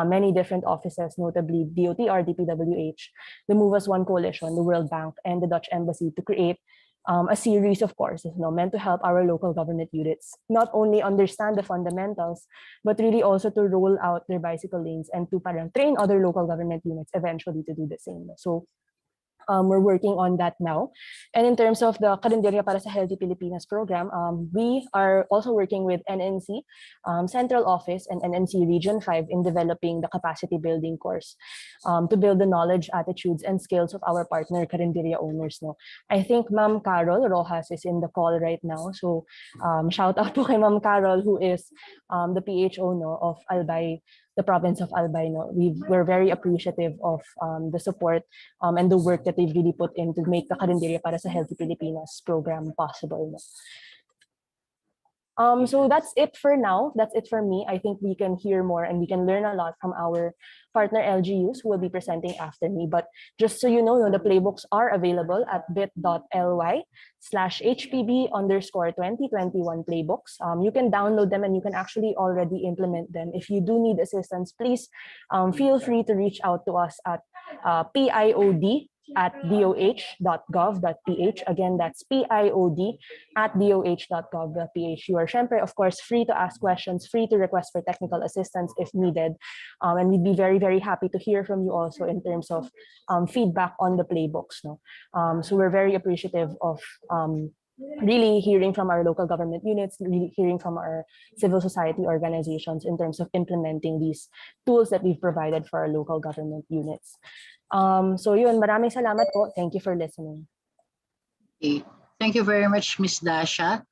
many different offices, notably DOTR, DPWH, the Move As One Coalition, the World Bank, and the Dutch Embassy to create a series of courses, meant to help our local government units not only understand the fundamentals, but really also to roll out their bicycle lanes and to train other local government units eventually to do the same. So we're working on that now. And in terms of the Karinderya para sa Healthy Filipinas program, we are also working with NNC Central Office and NNC Region 5 in developing the capacity building course to build the knowledge, attitudes, and skills of our partner Karinderya owners. No? I think Ma'am Carol Rojas is in the call right now. So shout out to kay Ma'am Carol, who is the PHO of Albay, the province of Albay. We're very appreciative of the support and the work that they've really put in to make the Karinderya para sa Healthy Filipinas program possible. So that's it for now. That's it for me. I think we can hear more and we can learn a lot from our partner LGUs who will be presenting after me. But just so you know, the playbooks are available at bit.ly/HPB_2021 playbooks. You can download them and you can actually already implement them. If you do need assistance, please feel free to reach out to us at piod@doh.gov.ph. Again, that's piod@doh.gov.ph. You are syempre, of course, free to ask questions, free to request for technical assistance if needed. And we'd be very, very happy to hear from you also in terms of feedback on the playbooks. So we're very appreciative of really hearing from our local government units, really hearing from our civil society organizations in terms of implementing these tools that we've provided for our local government units. So yun, maraming salamat po. Thank you for listening. Okay. Thank you very much, Ms. Dasha.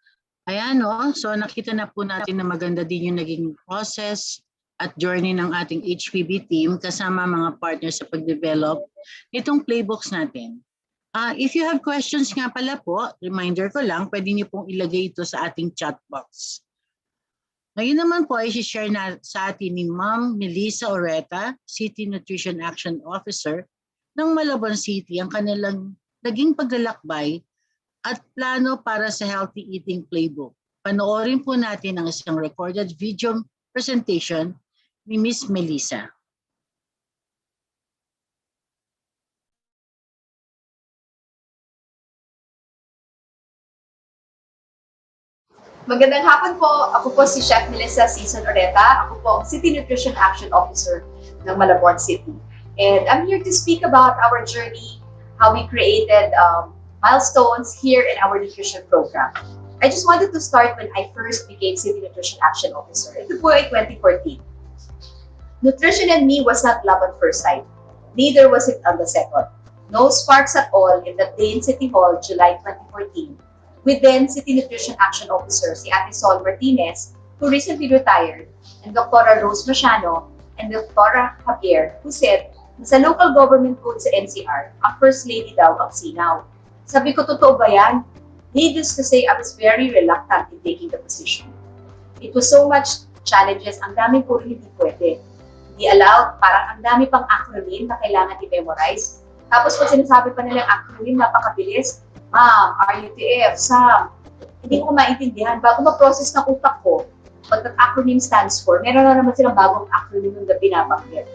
Ayan, so nakita na po natin na maganda din yung naging process at journey ng ating HPB team kasama mga partners sa pag-develop nitong playbooks natin. If you have questions nga pala po, reminder ko lang, pwede niyo pong ilagay ito sa ating chat box. Ngayon naman po ay share na sa atin ni Ma'am Melissa Oreta, City Nutrition Action Officer ng Malabon City, ang kanilang naging paglalakbay at plano para sa Healthy Eating Playbook. Panoorin po natin ang isang recorded video presentation ni Miss Melissa. Magandang hapon po. Ako po si Chef Melissa Season Oreta. Ako po ang City Nutrition Action Officer ng Malabon City. And I'm here to speak about our journey, how we created milestones here in our nutrition program. I just wanted to start when I first became City Nutrition Action Officer. Ito po ay 2014. Nutrition and me was not love at first sight. Neither was it on the second. No sparks at all in that day in City Hall, July 2014. With then City Nutrition Action Officer, si Ate Sol Martinez, who recently retired, and Dr. Rose Machano, and Dr. Javier, who said, sa local government code sa NCR, ang First Lady daw ang sinaw. Sabi ko, totoo ba yan? Needless to say, I was very reluctant in taking the position. It was so much challenges, ang dami po hindi pwede. Hindi allowed, parang ang dami pang acronym na kailangan i-memorize. Tapos pag sinasabi pa nilang acronym, napakabilis, Ma'am, RUTF, SAM. Hindi ko maintindihan. Bago ma-process ng utak ko, what that acronym stands for, meron na naman silang bagong acronym na binabanggit.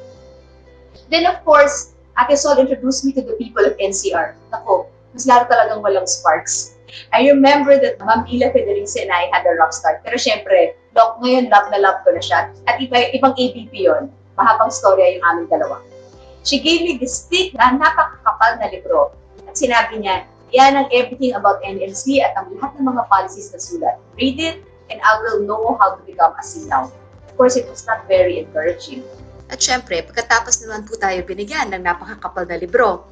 Then of course, Ate Sol introduced me to the people of NCR. Nako, mas lalo talagang walang sparks. I remember that Ma'am Ila Federici and I had a rough start. Pero syempre, ngayon love na love ko na siya. At ibang APP yun. Mahabang storya yung aming dalawa. She gave me this thick na napakakapal na libro. At sinabi niya, yan ang everything about NLC at ang lahat ng mga policies na sulat. Read it and I will know how to become a sinaw. Of course, it was not very encouraging. At syempre, pagkatapos naman po tayo binigyan ng napakakapal na libro,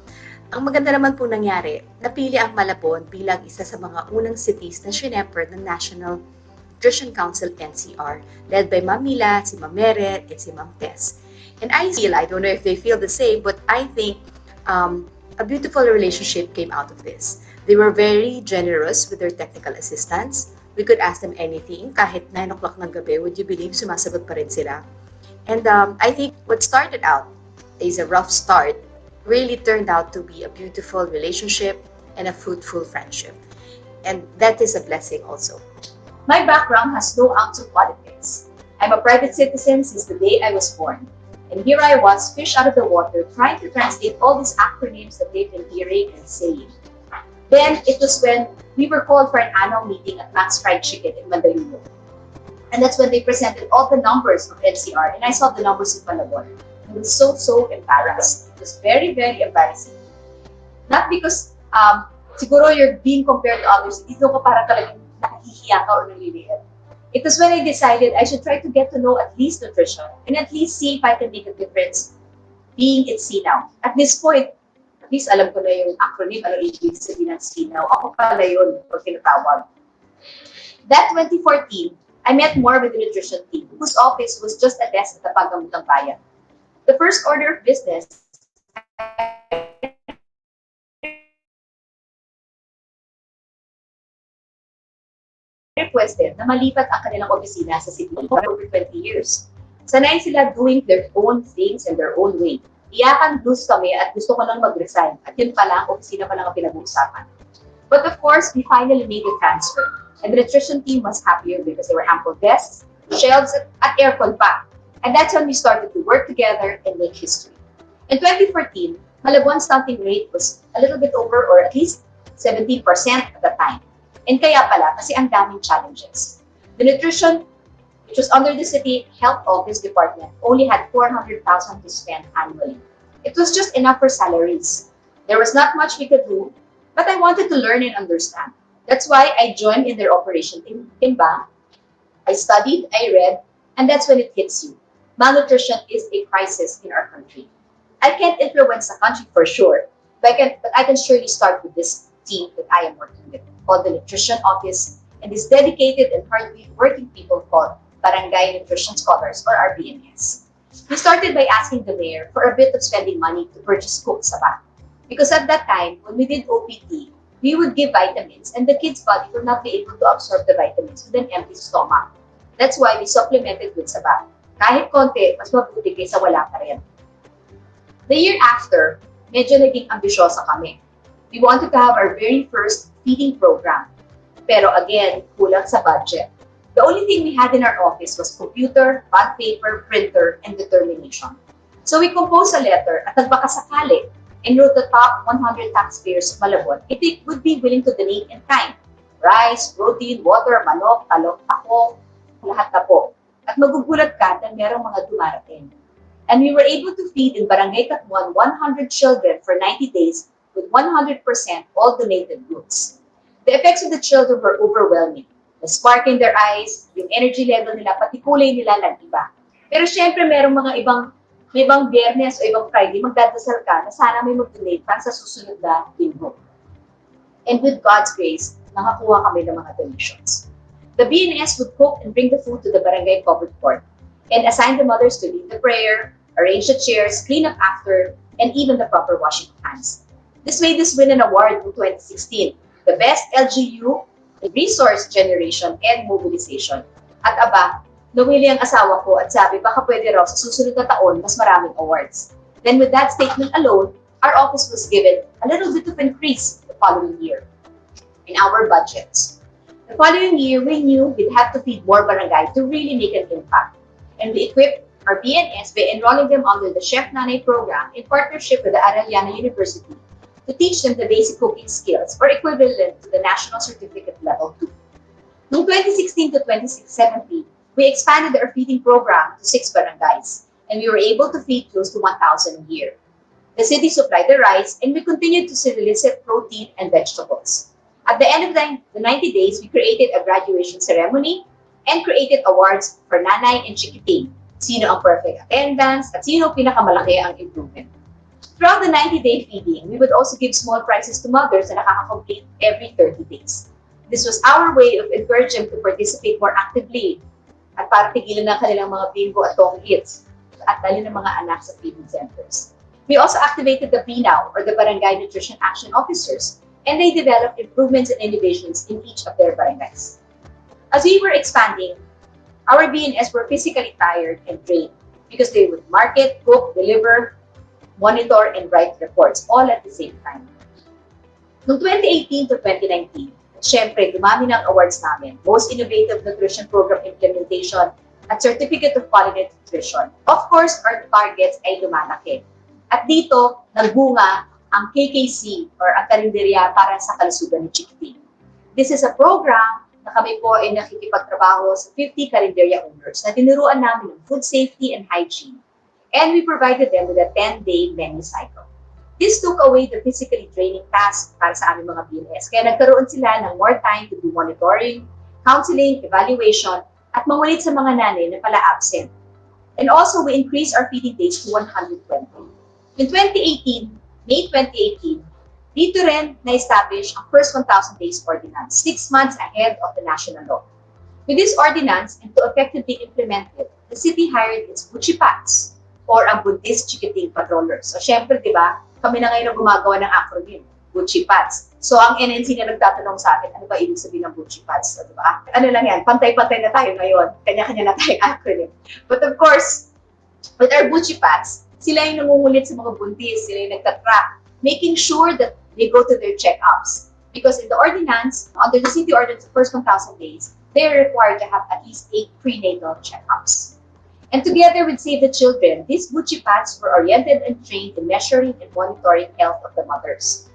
ang maganda naman po nangyari, napili ang Malabon bilang isa sa mga unang cities na sineperd ng National Nutrition Council NCR, led by Ma'am Mila, si Ma'am Meret, and si Ma'am Tess. And I don't know if they feel the same, but I think a beautiful relationship came out of this. They were very generous with their technical assistance. We could ask them anything. Kahit 9 o'clock ng gabi, would you believe, sumasagot pa rin sila. And I think what started out as a rough start really turned out to be a beautiful relationship and a fruitful friendship. And that is a blessing also. My background has no ounce of politics. I'm a private citizen since the day I was born. And here I was, fish out of the water, trying to translate all these acronyms that they've been hearing and saying. Then, it was when we were called for an annual meeting at Max Fried Chicken in Mandaluyong. And that's when they presented all the numbers of NCR, and I saw the numbers of Malabon. I was so embarrassed. It was very, very embarrassing. Not because, siguro you're being compared to others, hindi ko para talagang nahihiya ka or naliliit. It was when I decided I should try to get to know at least nutrition and at least see if I can make a difference being at CNOW. At this point, at least alam ko na yung acronym, ano ibig sabihin ng CNOW. Ako pala yun pag tinatawag. That 2014, I met more with the nutrition team, whose office was just a desk at the Paggamutang Bayan. The first order of business, requested na malipat ang kanilang opisina sa city for over 20 years. Sanay sila doing their own things in their own way. Iyakan dus kami at gusto ko lang mag-resign at yun pala, opisina pa lang ang pinag-uusapan. But of course, we finally made the transfer. And the nutrition team was happier because there were ample desks, shelves, at aircon pa. And that's when we started to work together and make history. In 2014, Malabon's stunting rate was a little bit over or at least 17% at the time. And kaya pala, kasi ang daming challenges. The nutrition, which was under the City Health Office Department, only had 400,000 to spend annually. It was just enough for salaries. There was not much we could do, but I wanted to learn and understand. That's why I joined in their operation in Bang. I studied, I read, and that's when it hits you. Malnutrition is a crisis in our country. I can't influence the country for sure, but I can surely start with this team that I am working with, called the Nutrition Office, and this dedicated and hardworking people called Barangay Nutrition Scholars or our BNS. We started by asking the mayor for a bit of spending money to purchase Coke Saba. Because at that time, when we did OPT, we would give vitamins and the kid's body would not be able to absorb the vitamins with an empty stomach. That's why we supplemented with Saba. Kahit konti, mas mabuti kaysa wala pa rin. The year after, medyo naging ambisyosa kami. We wanted to have our very first feeding program. Pero again, kulang sa budget. The only thing we had in our office was computer, bond paper, printer, and determination. So we composed a letter at nagbakasakali and wrote the top 100 taxpayers of Malabon if they would be willing to donate in kind. Rice, protein, water, manok, talong, tako, lahat na po. At magugulat ka na merong mga dumarating. And we were able to feed in Barangay Katmuan 100 children for 90 days with 100% all donated goods. The effects of the children were overwhelming. The spark in their eyes, yung energy level nila, pati kulay nila nag-iba. Pero syempre merong mga ibang Biyernes o ibang Friday, magdadasal ka na sana may mag-donate para sa susunod na linggo. And with God's grace, nakakuha kami ng mga donations. The BNS would cook and bring the food to the barangay covered court and assign the mothers to lead the prayer, arrange the chairs, clean up after, and even the proper washing of hands. This made us win an award in 2016, the Best LGU in Resource Generation and Mobilization. At aba, nawili ang asawa ko at sabi baka pwede raw sa susunod na taon mas maraming awards. Then with that statement alone, our office was given a little bit of increase the following year in our budgets. The following year, we knew we'd have to feed more barangay to really make an impact. And we equipped our BNS by enrolling them under the Chef Nanay program in partnership with the Arellano University to teach them the basic cooking skills or equivalent to the National Certificate Level 2. Noong 2016 to 2017, we expanded our feeding program to 6 barangays, and we were able to feed close to 1,000 a year. The city supplied the rice, and we continued to solicit protein and vegetables. At the end of the 90 days, we created a graduation ceremony and created awards for Nanay and Chikiting, sino ang perfect attendance, at sino pinakamalaki ang improvement. Throughout the 90-day feeding, we would also give small prizes to mothers na nakaka-complete every 30 days. This was our way of encouraging them to participate more actively at para tigilan ng kanilang mga bingo at tong hits at dali ng mga anak sa feeding centers. We also activated the BNOW or the Barangay Nutrition Action Officers, and they developed improvements and innovations in each of their barangays. As we were expanding, our BNS were physically tired and drained because they would market, cook, deliver, monitor, and write reports all at the same time. Noong 2018 to 2019, syempre, dumami ng awards namin. Most Innovative Nutrition Program Implementation at Certificate of Quality Nutrition. Of course, our targets ay lumalaki. At dito, nagbunga ang KKC or ang karinderya para sa kalusugan ni Chikiting. This is a program na kami po ay nakikipagtrabaho sa 50 karinderya owners na tinuruan namin ng food safety and hygiene. And we provided them with a 10-day menu cycle. This took away the physically draining task para sa aming mga BNS. Kaya nagkaroon sila ng more time to do monitoring, counseling, evaluation, at mangulit sa mga nanay na pala absent. And also, we increased our feeding days to 120. In 2018, May 2018, dito rin na-establish ang first 1,000 days ordinance, 6 months ahead of the national law. With this ordinance, and to effectively implement it, the city hired its Buchipats, or ang Buntis Chikiting Patrollers. So, syempre, di ba, kami na ngayon ang gumagawa ng acronym, Buchipats. So, ang NNC na nagtatanong sa akin, ano ba ibig sabihin ng Buchipats? So, di ba? Ano lang yan, pantay-pantay na tayo ngayon. Kanya-kanya na tayong acronym. But of course, with our Buchipats, sila yung nangungulit sa mga buntis, sila yung nagtatrack, making sure that they go to their checkups. Because in the ordinance, under the city ordinance, the first 1,000 days, they are required to have at least 8 prenatal checkups. And together with Save the Children, these Buchipats were oriented and trained in measuring and monitoring health of the mothers.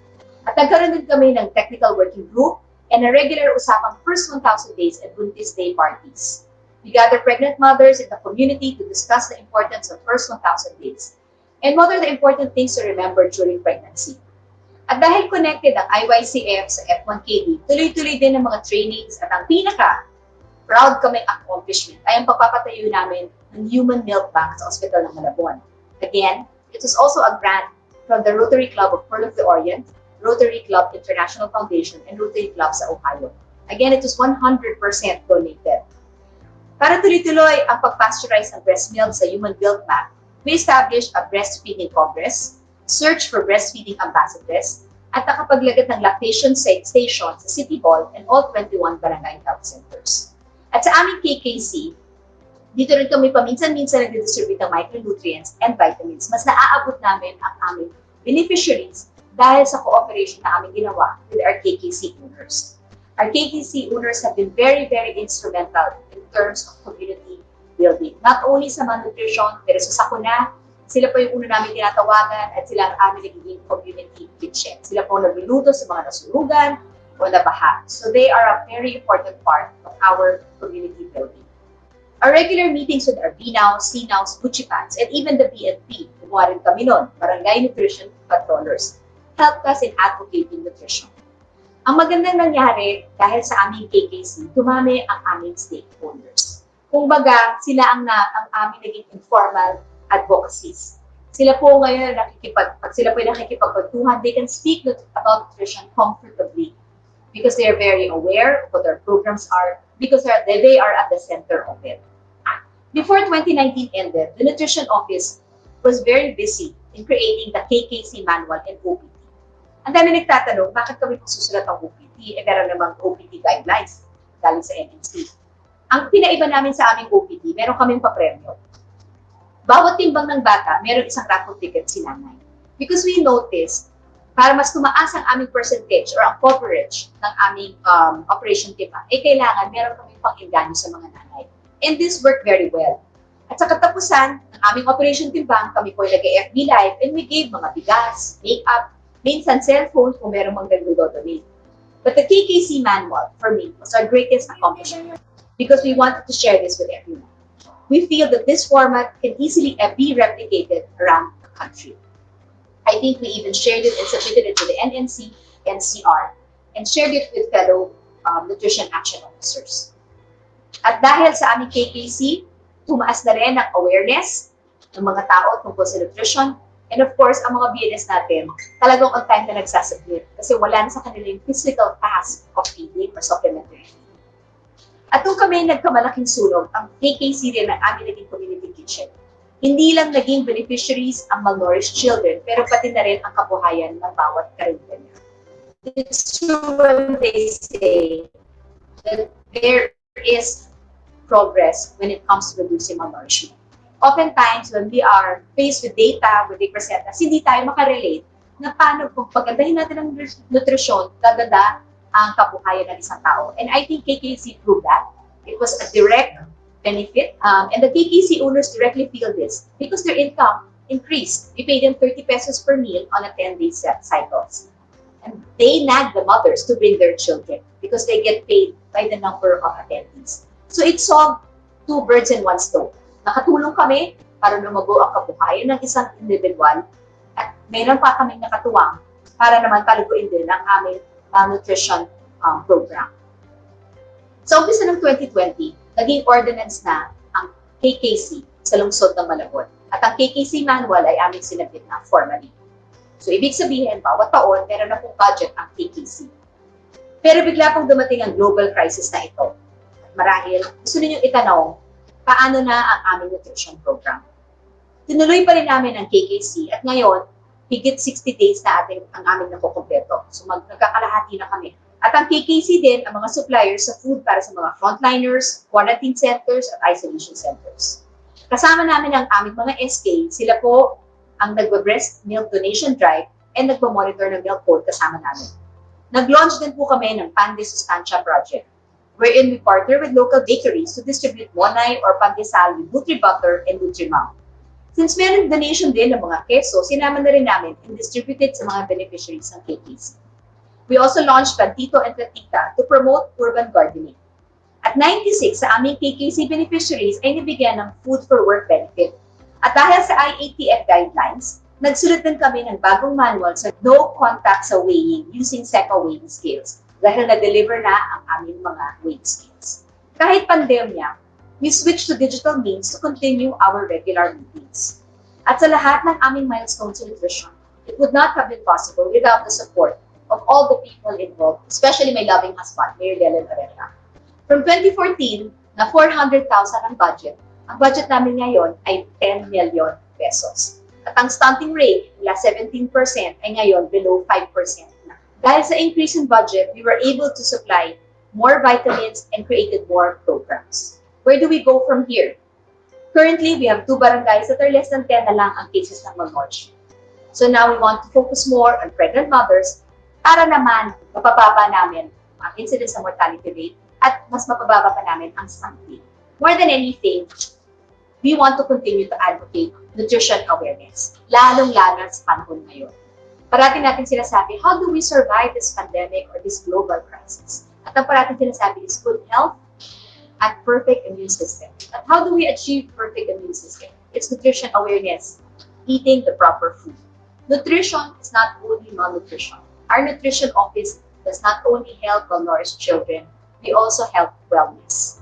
At nagkaroon din kami ng technical working group and a regular usapang first 1,000 days and Buntis Day parties. We gather pregnant mothers in the community to discuss the importance of first 1,000 days and what are the important things to remember during pregnancy. At dahil connected ang IYCF sa F1KD, tuloy-tuloy din ang mga trainings at ang pinaka-proud kaming accomplishment ay ang pagpapatayo namin ng Human Milk Bank sa Ospital ng Malabon. Again, it was also a grant from the Rotary Club of Pearl of the Orient, Rotary Club International Foundation, and Rotary Club sa Ohio. Again, it was 100% donated. Para tuloy-tuloy ang pag-pasteurize ng breast milk sa Human Milk Map, we established a Breastfeeding Congress, search for breastfeeding ambassadors, at nakapaglagat ng lactation station sa City Hall and all 21 barangay health centers. At sa aming KKC, dito rin kami paminsan-minsan nag-distribute ng micronutrients and vitamins. Mas naaabot namin ang aming beneficiaries dahil sa cooperation na aming ginawa with our KKC owners. Our KKC owners have been very, very instrumental in terms of community building. Not only sa malnutrition, pero sa sakuna, sila po yung una namin tinatawagan at sila ang aming nagiging community kitchen. Sila po nagluluto sa mga nasunugan o nabaha. So they are a very important part of our community building. Our regular meetings with our BNAWs, CNAWs, Buchipats, and even the BNP, kumuha rin kami nun, Barangay Nutrition Patrollers, helped us in advocating nutrition. Ang magandang nangyari, dahil sa aming KKC, dumami ang aming stakeholders. Kung baga, sila ang aming naging informal advocacies. Sila po ngayon, pag sila po yung nakikipagpagtuhan, they can speak about nutrition comfortably because they are very aware of what our programs are, because they are at the center of it. Before 2019 ended, the Nutrition Office was very busy in creating the KKC manual and OPT. Ang dami nagtatanong, bakit kami magsusulat ng OPT? Meron namang OPT guidelines galing sa NNC. Ang pinaiba namin sa aming OPT, meron kaming papremyo. Bawat timbang ng bata, meron isang raffle ticket si nanay. Because we noticed, para mas tumaas ang aming percentage or ang coverage ng aming operation team, kailangan meron kaming pang-inganyo sa mga nanay. And this worked very well. At sa katapusan, ng aming operation timbang, kami po ay nag-FB Live and we gave mga bigas, make-up, minsan cellphone kung merong mga nagdo-donate. But the KKC manual, for me, was our greatest accomplishment because we wanted to share this with everyone. We feel that this format can easily be replicated around the country. I think we even shared it and submitted it to the NNC, NCR, and shared it with fellow nutrition action officers. At dahil sa aming KKC, tumaas na rin ang awareness ng mga tao tungkol sa nutrition. And of course, ang mga BNS natin, talagang on time na nagsasubmit kasi wala na sa kanila yung physical task of feeding or supplementary feeding. At nung kami nagkamalaking sunog, ang KKC rin ang aming naging community kitchen. Hindi lang naging beneficiaries ang malnourished children, pero pati na rin ang kabuhayan ng bawat karindanya. It's true when they say that there is progress when it comes to reducing malnourishment. Oftentimes, when we are faced with data, when they present us, hindi tayo makarelate na paano kung pagandahin natin ang nutrisyon, gaganda ang kabuhayan ng isang tao. And I think KKC proved that. It was a direct benefit. And the KKC owners directly feel this because their income increased. We pay them 30 pesos per meal on a 10-day cycles. And they nag the mothers to bring their children because they get paid by the number of attendees. So it solved two birds in one stone. Nakatulong kami para lumago ang kabuhayan ng isang individual at mayroon pa kaming nakatuwang para naman taluguin din ang aming nutrition program. Sa umpisa ng 2020, naging ordinance na ang KKC sa lungsod ng Malabon. At ang KKC manual ay aming sinabit na formally. So ibig sabihin, bawat taon, meron na pong budget ang KKC. Pero bigla pong dumating ang global crisis na ito. Marahil, gusto ninyong itanong, paano na ang aming nutrition program? Tinuloy pa rin namin ang KKC at ngayon, higit 60 days na ang aming nakukumpleto. So nagkakalahati na kami. At ang KKC din, ang mga suppliers sa food para sa mga frontliners, quarantine centers at isolation centers. Kasama namin ang aming mga SK, sila po ang nagbe-breast milk donation drive and nagpo-monitor ng milk code kasama namin. Nag-launch din po kami ng Pan de Sustancia Project, wherein we partner with local bakeries to distribute monay or pandesal with Nutri-Butter and Nutri-Mount. Since meron donation din ng mga keso, sinama na rin namin and distributed sa mga beneficiaries ng KKC. We also launched Pito and Platita to promote urban gardening. At 96 sa aming KKC beneficiaries ay nabigyan ng food for work benefit. At dahil sa IATF guidelines, nagsulat din kami ng bagong manual sa no contact sa weighing using SEPA weighing scales dahil na-deliver na ang aming mga weight scales. Kahit pandemya, we switched to digital means to continue our regular meetings. At sa lahat ng aming milestones in nutrition, it would not have been possible without the support of all the people involved, especially my loving husband, Mayor Delen Areta. From 2014, na 400,000 ang budget namin ngayon ay 10 million pesos. At ang stunting rate mula 17% ay ngayon below 5% na. Dahil sa increase in budget, we were able to supply more vitamins and created more programs. Where do we go from here? Currently, we have 2 barangays that are less than 10 na lang ang cases ng malnutrition. So now we want to focus more on pregnant mothers para naman mapababa namin ang incidence ng mortality rate at mas mapababa pa namin ang stunting. More than anything, we want to continue to advocate nutrition awareness, lalong-lalo sa panahon ngayon. Parati natin sinasabi, how do we survive this pandemic or this global crisis? At ang parating sinasabi is good health and perfect immune system. But how do we achieve perfect immune system? It's nutrition awareness, eating the proper food. Nutrition is not only malnutrition. Our nutrition office does not only help malnourished children, we also help wellness.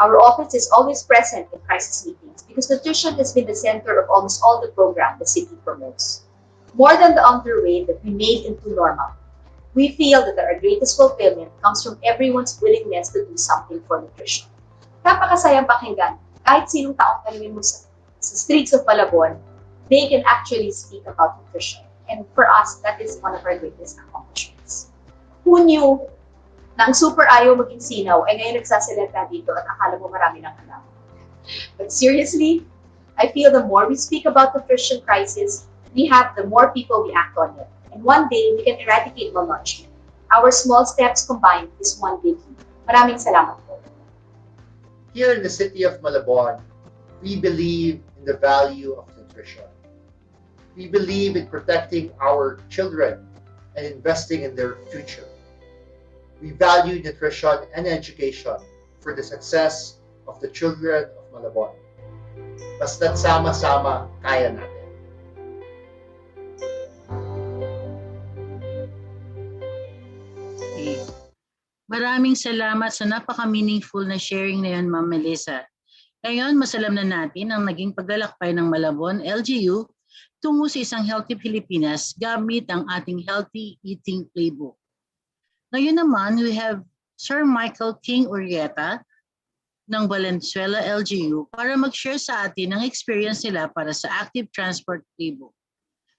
Our office is always present in crisis meetings because nutrition has been the center of almost all the programs the city promotes. More than the underweight that we made into normal, we feel that our greatest fulfillment comes from everyone's willingness to do something for nutrition. Napakasayang pakinggan, kahit sinong taong tanungin mo sa streets of Malabon, they can actually speak about nutrition. And for us, that is one of our greatest accomplishments. Who knew na ang super ayaw maging sinaw ay ngayon nagsasalita dito at akala mo marami nang alam. But seriously, I feel the more we speak about nutrition crisis, the more people we act on it. And one day, we can eradicate malnutrition. Our small steps combined is one big leap. Maraming salamat po. Here in the city of Malabon, we believe in the value of nutrition. We believe in protecting our children and investing in their future. We value nutrition and education for the success of the children of Malabon. Basta't sama-sama, kaya natin. Maraming salamat sa napaka-meaningful na sharing na yan, Ma'am Melissa. Ngayon, masalam na natin ang naging paglalakbay ng Malabon LGU tungo sa isang healthy Pilipinas gamit ang ating healthy eating playbook. Ngayon naman, we have Sir Michael King Urieta ng Valenzuela LGU para mag-share sa atin ang experience nila para sa Active Transport Playbook.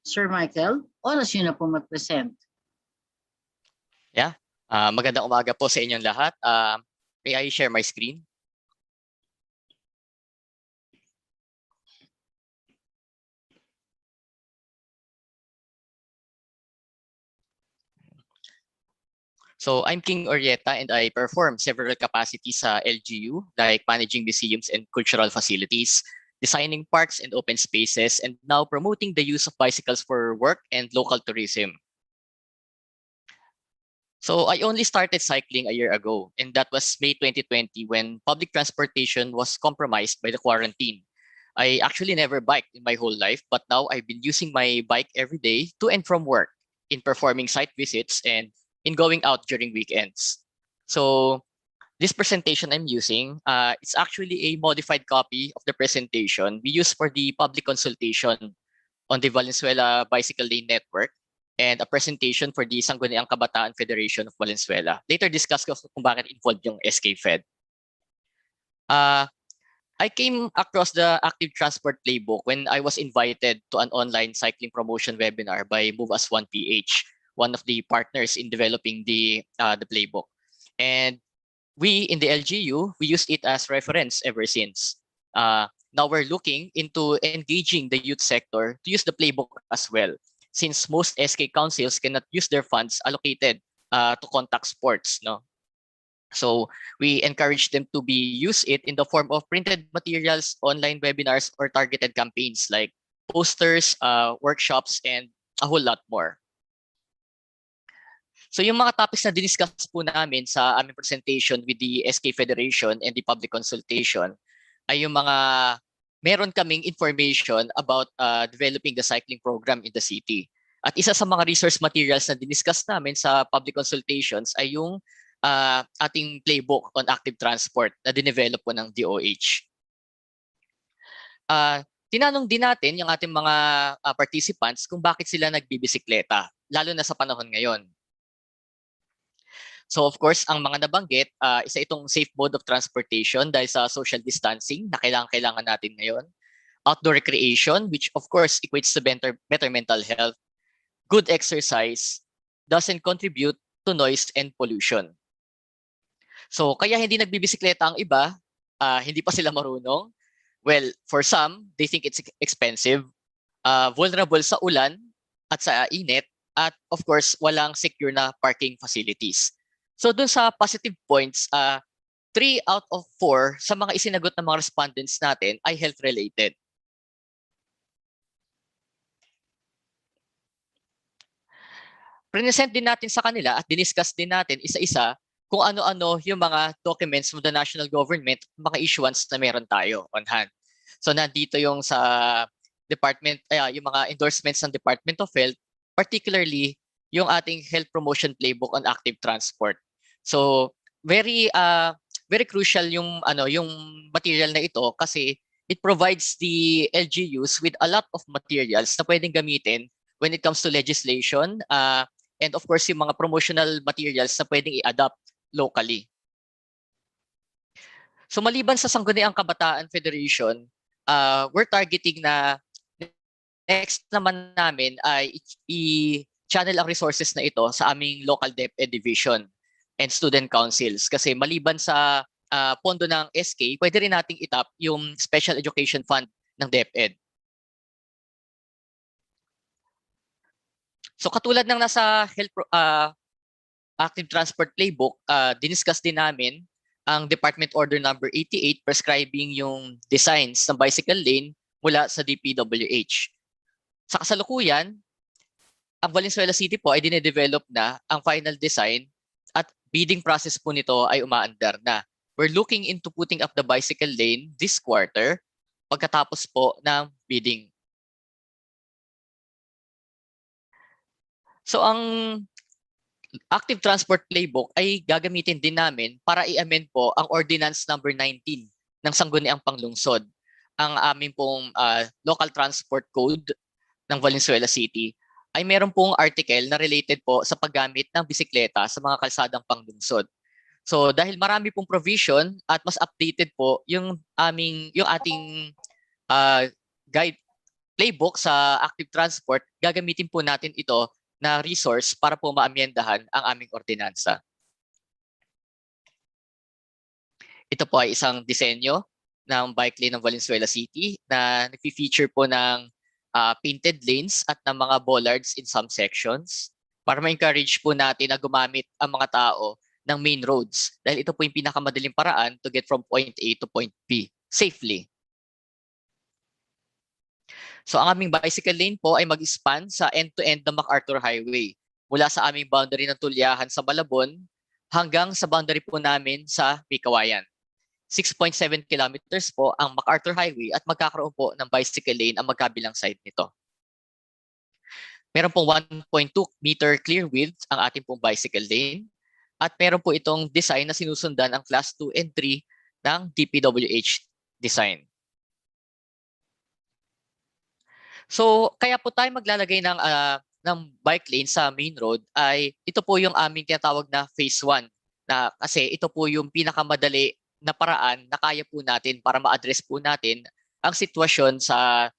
Sir Michael, oras yun na po mag-present. Yeah. Magandang umaga po sa inyong lahat. May I share my screen? So I'm King Orieta and I perform several capacities sa LGU like managing museums and cultural facilities, designing parks and open spaces, and now promoting the use of bicycles for work and local tourism. So I only started cycling a year ago, and that was May 2020 when public transportation was compromised by the quarantine. I actually never biked in my whole life, but now I've been using my bike every day to and from work, in performing site visits, and in going out during weekends. So this presentation I'm using, it's actually a modified copy of the presentation we used for the public consultation on the Valenzuela Bicycle Lane Network, and a presentation for the Sangguniang Kabataan Federation of Valenzuela. Later discuss ko kung bakit involved yung SK Fed. I came across the Active Transport Playbook when I was invited to an online cycling promotion webinar by Move As One PH, one of the partners in developing the playbook. And we in the LGU, we used it as reference ever since. Now we're looking into engaging the youth sector to use the playbook as well, since most SK councils cannot use their funds allocated to contact sports. No? So we encourage them to use it in the form of printed materials, online webinars, or targeted campaigns like posters, workshops, and a whole lot more. So yung mga topics na diniscuss po namin sa aming presentation with the SK Federation and the public consultation ay yung mga meron kaming information about developing the cycling program in the city. At isa sa mga resource materials na diniscuss namin sa public consultations ay yung ating playbook on active transport na dinevelop po ng DOH. Tinanong din natin yung ating mga participants kung bakit sila nagbibisikleta, lalo na sa panahon ngayon. So of course, ang mga nabanggit, isa itong safe mode of transportation dahil sa social distancing na kailangan natin ngayon. Outdoor recreation, which of course equates to better mental health. Good exercise doesn't contribute to noise and pollution. So kaya hindi nagbibisikleta ang iba, hindi pa sila marunong. Well, for some, they think it's expensive, vulnerable sa ulan at sa init, at of course, walang secure na parking facilities. So dun sa positive points, 3 out of 4 sa mga isinagot ng mga respondents natin ay health-related. Present din natin sa kanila at diniscuss din natin isa-isa kung ano-ano yung mga documents from the national government, mga issuance na meron tayo on hand. So nandito yung sa department, yung mga endorsements ng Department of Health, particularly yung ating health promotion playbook on active transport. So very crucial yung yung material na ito kasi it provides the LGUs with a lot of materials na pwedeng gamitin when it comes to legislation, and of course yung mga promotional materials na pwedeng i-adapt locally. So maliban sa Sangguniang Kabataan Federation, we're targeting na next naman namin ay i-channel ang resources na ito sa aming local DepEd division and student councils. Kasi maliban sa pondo ng SK, pwede rin nating itap yung Special Education Fund ng DepEd. So katulad ng nasa Active Transport Playbook, diniscuss din namin ang Department Order number 88 prescribing yung designs ng bicycle lane mula sa DPWH. Sa kasalukuyan, ang Valenzuela City po ay dinedevelop na ang final design at bidding process po nito ay umaandar na. We're looking into putting up the bicycle lane this quarter pagkatapos po ng bidding. So ang Active Transport Playbook ay gagamitin din namin para i-amend po ang Ordinance number 19 ng Sangguniang Panglungsod, ang aming pong Local Transport Code ng Valenzuela City ay meron pong article na related po sa paggamit ng bisikleta sa mga kalsadang panglungsod. So dahil marami pong provision at mas updated po yung ating guide playbook sa active transport, gagamitin po natin ito na resource para po maamyendahan ang aming ordinansa. Ito po ay isang disenyo ng bike lane ng Valenzuela City na nag-feature po ng painted lanes at ng mga bollards in some sections para ma-encourage po natin na gumamit ang mga tao ng main roads dahil ito po yung pinakamadaling paraan to get from point A to point B safely. So ang aming bicycle lane po ay mag-span sa end-to-end ng MacArthur Highway mula sa aming boundary ng Tulyahan sa Malabon hanggang sa boundary po namin sa Pikawayan. 6.7 kilometers po ang MacArthur Highway at magkakaroon po ng bicycle lane ang magkabilang side nito. Meron pong 1.2 meter clear width ang ating pong bicycle lane at meron po itong design na sinusundan ang Class 2 and 3 ng DPWH design. So kaya po tayo maglalagay ng bike lane sa main road ay ito po yung aming tinatawag na phase 1 na kasi ito po yung pinakamadali na paraan na kaya po natin para ma-address po natin ang sitwasyon sa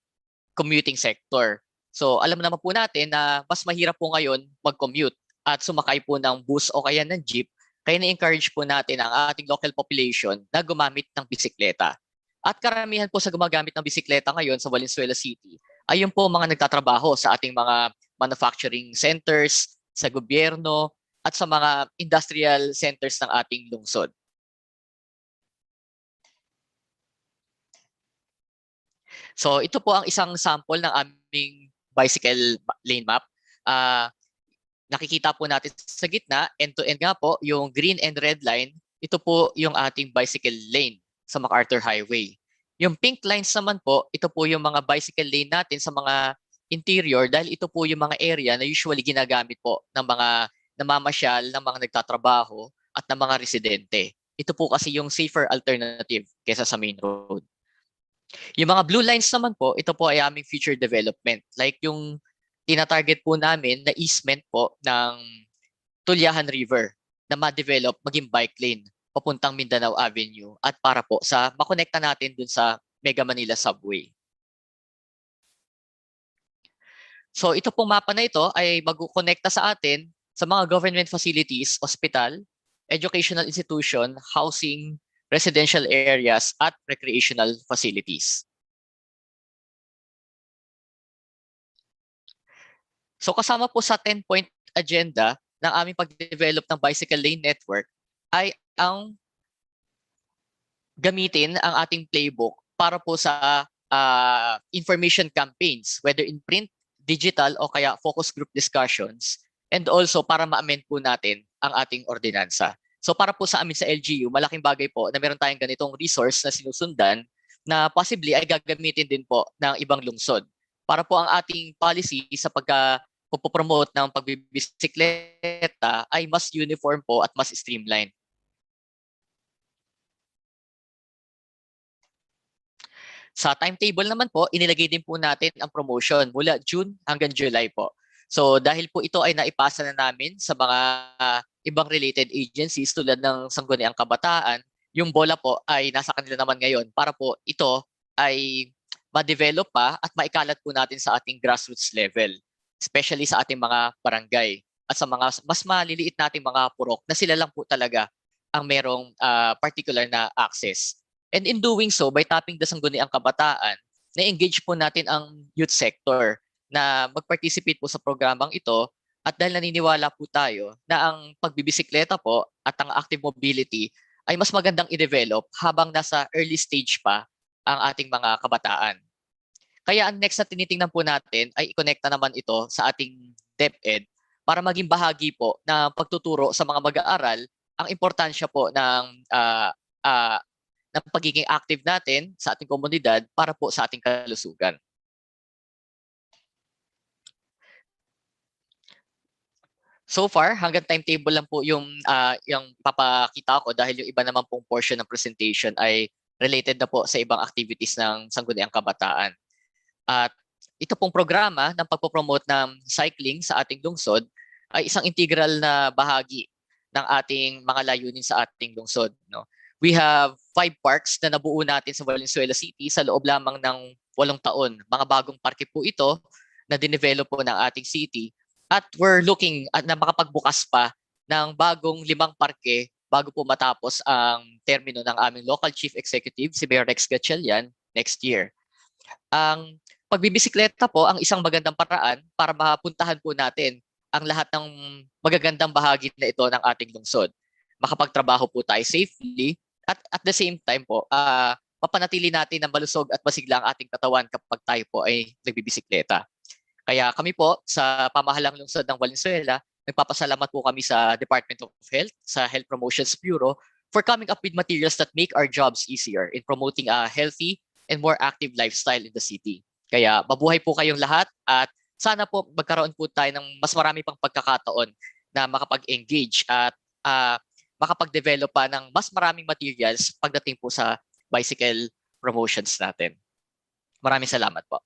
commuting sector. So alam naman po natin na mas mahirap po ngayon mag-commute at sumakay po ng bus o kaya ng jeep, kaya na-encourage po natin ang ating local population na gumamit ng bisikleta. At karamihan po sa gumagamit ng bisikleta ngayon sa Valenzuela City ay yung po mga nagtatrabaho sa ating mga manufacturing centers, sa gobyerno, at sa mga industrial centers ng ating lungsod. So ito po ang isang sample ng aming bicycle lane map. Nakikita po natin sa gitna, end-to-end nga po, yung green and red line, ito po yung ating bicycle lane sa MacArthur Highway. Yung pink lines naman po, ito po yung mga bicycle lane natin sa mga interior dahil ito po yung mga area na usually ginagamit po ng mga namamasyal, ng mga nagtatrabaho at ng mga residente. Ito po kasi yung safer alternative kaysa sa main road. Yung mga blue lines naman po, ito po ay aming future development. Like yung tinatarget po namin na easement po ng Tulyahan River. na ma-develop maging bike lane papuntang Mindanao Avenue at para po sa makonekta natin dun sa Mega Manila Subway. So ito pong mapa na ito ay mag-connecta sa atin sa mga government facilities, hospital, educational institution, housing, residential areas, at recreational facilities. So kasama po sa 10-point agenda ng aming pag-develop ng bicycle lane network ay ang gamitin ang ating playbook para po sa information campaigns, whether in print, digital, o kaya focus group discussions, and also para ma-amend po natin ang ating ordinansa. So para po sa amin sa LGU, malaking bagay po na meron tayong ganitong resource na sinusundan na possibly ay gagamitin din po ng ibang lungsod. Para po ang ating policy sa pagpo-promote ng pagbibisikleta ay mas uniform po at mas streamlined. Sa timetable naman po, inilagay din po natin ang promotion mula June hanggang July po. So dahil po ito ay naipasa na namin sa mga ibang related agencies tulad ng Sangguniang Kabataan, yung bola po ay nasa kanila naman ngayon para po ito ay ma-develop pa at maikalat po natin sa ating grassroots level, especially sa ating mga barangay at sa mga mas maliliit nating mga purok na sila lang po talaga ang merong particular na access. And in doing so, by tapping the Sangguniang Kabataan, na-engage po natin ang youth sector na mag-participate po sa programang ito at dahil naniniwala po tayo na ang pagbibisikleta po at ang active mobility ay mas magandang i-develop habang nasa early stage pa ang ating mga kabataan. Kaya ang next na tinitingnan po natin ay i-connecta naman ito sa ating DepEd para maging bahagi po ng pagtuturo sa mga mag-aaral ang importansya po ng pagiging active natin sa ating komunidad para po sa ating kalusugan. So far, hanggang timetable lang po yung papakita ko dahil yung iba naman pong portion ng presentation ay related na po sa ibang activities ng Sangguniang Kabataan. At ito pong programa ng pagpopromote ng cycling sa ating lungsod ay isang integral na bahagi ng ating mga layunin sa ating lungsod. No? We have 5 parks na nabuo natin sa Valenzuela City sa loob lamang ng 8 taon. Mga bagong parke po ito na dinevelop po ng ating city. At we're looking at na makapagbukas pa ng bagong 5 parke bago po matapos ang termino ng aming local chief executive, si Mayor Rex Gatchalian, next year. Ang pagbibisikleta po ang isang magandang paraan para mapuntahan po natin ang lahat ng magagandang bahagi na ito ng ating lungsod. Makapagtrabaho po tayo safely at the same time po, mapanatili natin ng malusog at masigla ang ating katawan kapag tayo po ay nagbibisikleta. Kaya kami po sa pamahalang lungsod ng Valenzuela, nagpapasalamat po kami sa Department of Health, sa Health Promotions Bureau, for coming up with materials that make our jobs easier in promoting a healthy and more active lifestyle in the city. Kaya mabuhay po kayong lahat at sana po magkaroon po tayo ng mas marami pang pagkakataon na makapag-engage at makapag-develop pa ng mas maraming materials pagdating po sa bicycle promotions natin. Maraming salamat po.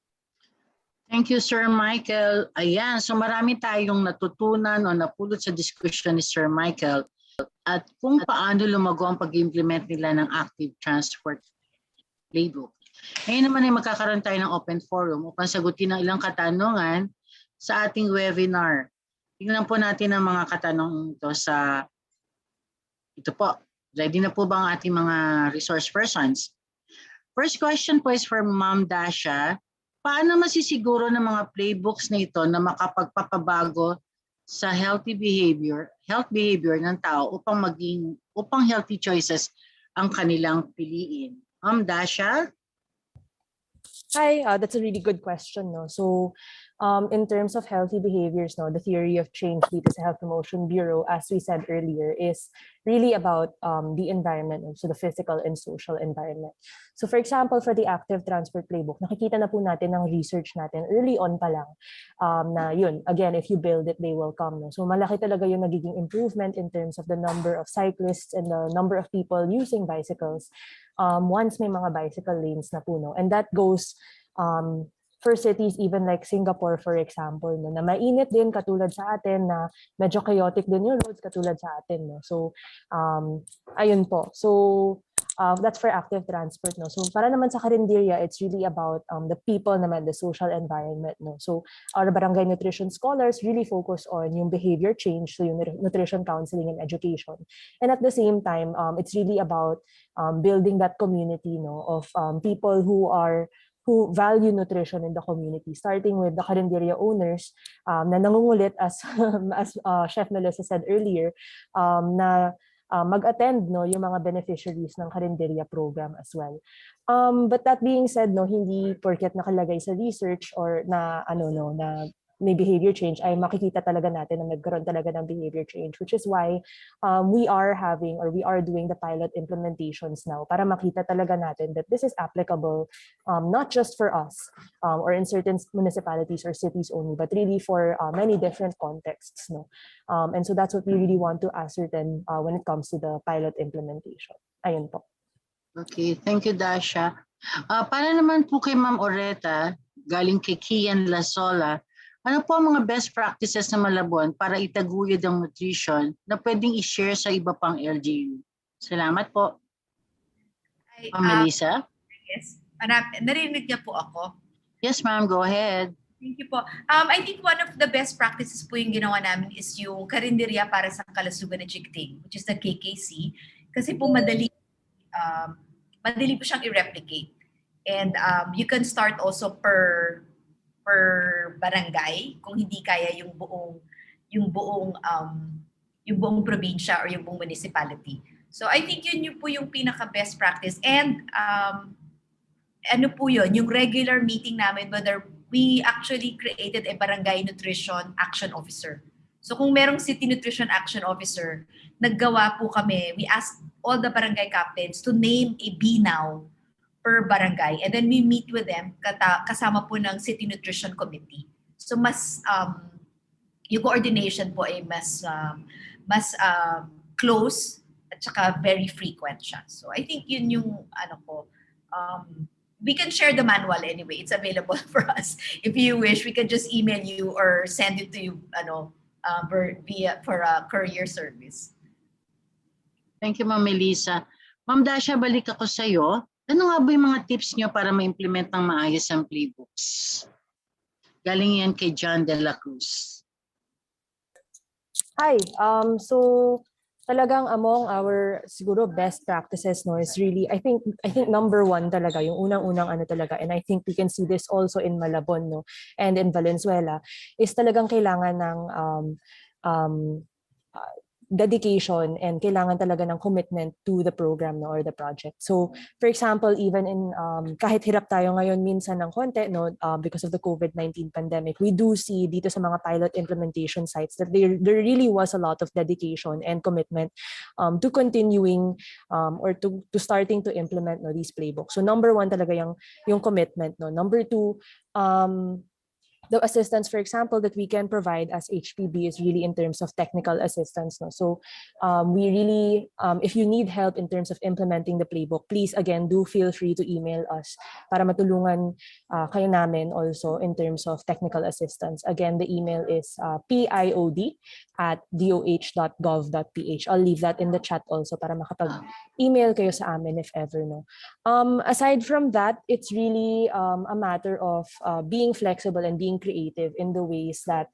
Thank you, Sir Michael. Ayan, so marami tayong natutunan o napulot sa discussion ni Sir Michael at kung paano lumago ang pag-implement nila ng active transport playbook. Ngayon naman ay magkakaroon tayo ng open forum upang sagutin ang ilang katanungan sa ating webinar. Tingnan po natin ang mga katanungan ito sa ito po. Ready na po ba ang ating mga resource persons? First question po is from Ma'am Dasha. Paano masisiguro ng mga playbooks na ito na makapagpapabago sa healthy behavior ng tao upang healthy choices ang kanilang piliin? Ma'am Dasha? Hi, that's a really good question. No? So in terms of healthy behaviors, no, the theory of change dito sa Health Promotion Bureau, as we said earlier, is really about the environment, so the physical and social environment. So for example, for the active transport playbook, nakikita na po natin ng research natin early on pa lang na yun, again, if you build it, they will come. No? So malaki talaga yung nagiging improvement in terms of the number of cyclists and the number of people using bicycles once may mga bicycle lanes na po. No? And that goes for cities even like Singapore, for example, no, na mainit din katulad sa atin, na medyo chaotic din yung roads katulad sa atin. No? So, ayun po. So, that's for active transport. No? So, para naman sa Carinderia, it's really about the people naman, the social environment. No? So, our barangay nutrition scholars really focus on yung behavior change, so yung nutrition counseling and education. And at the same time, it's really about building that community, no, of people who value nutrition in the community, starting with the Carinderia owners na nangungulit as Chef Melissa said earlier, na mag-attend, no, yung mga beneficiaries ng Carinderia program as well. But that being said, no, hindi porket nakalagay sa research or na na may behavior change ay makikita talaga natin na nagkaroon talaga ng behavior change, which is why we are doing the pilot implementations now para makita talaga natin that this is applicable not just for us or in certain municipalities or cities only, but really for many different contexts. No? And so that's what we really want to ascertain when it comes to the pilot implementation. Ayun po. Okay, thank you, Dasha. Para naman po kay Ma'am Oreta, galing kay Kian Lasola, ano po ang mga best practices na Malabon para itaguyod ang nutrition na pwedeng i-share sa iba pang LGU? Salamat po. Ma'am Melissa? Yes. Narinig niya po ako? Yes, ma'am. Go ahead. Thank you po. I think one of the best practices po yung ginawa namin is yung Carinderia para sa Kalasugan ng Chigting, which is the KKC. Kasi po madali po siyang i-replicate. And you can start also per barangay kung hindi kaya yung buong probinsya or yung buong municipality. So I think yun po yung pinaka best practice. And ano po yun, yung regular meeting namin, whether we actually created a barangay nutrition action officer. So kung merong city nutrition action officer, naggawa po kami, we asked all the barangay captains to name a BNOW per barangay, and then we meet with them kasama po ng City Nutrition Committee. So mas yung coordination po ay mas close at saka very frequent siya. So I think yun yung we can share the manual anyway. It's available for us. If you wish, we can just email you or send it to you for a courier service. Thank you, Ma'am Melissa. Ma'am Dasha, balik ako sa iyo. Ano nga ba yung mga tips nyo para ma-implement ng maayos ang playbooks? Galing yan kay John De La Cruz. Hi. So talagang among our siguro best practices, no, is really I think number one talaga yung unang-unang talaga, and I think we can see this also in Malabon, no, and in Valenzuela, is talagang kailangan ng dedication and kailangan talaga ng commitment to the program, no, or the project. So for example, even in kahit hirap tayo ngayon minsan ng konti, no, because of the COVID-19 pandemic, we do see dito sa mga pilot implementation sites that there really was a lot of dedication and commitment to continuing or to starting to implement, no, these playbooks. So number one talaga yung commitment, no. Number two, the assistance, for example, that we can provide as HPB is really in terms of technical assistance. No? So we really, if you need help in terms of implementing the playbook, please, again, do feel free to email us para matulungan kayo namin also in terms of technical assistance. Again, the email is piod@doh.gov.ph. I'll leave that in the chat also para makapag-email kayo sa amin if ever. No? Aside from that, it's really a matter of being flexible and being creative in the ways that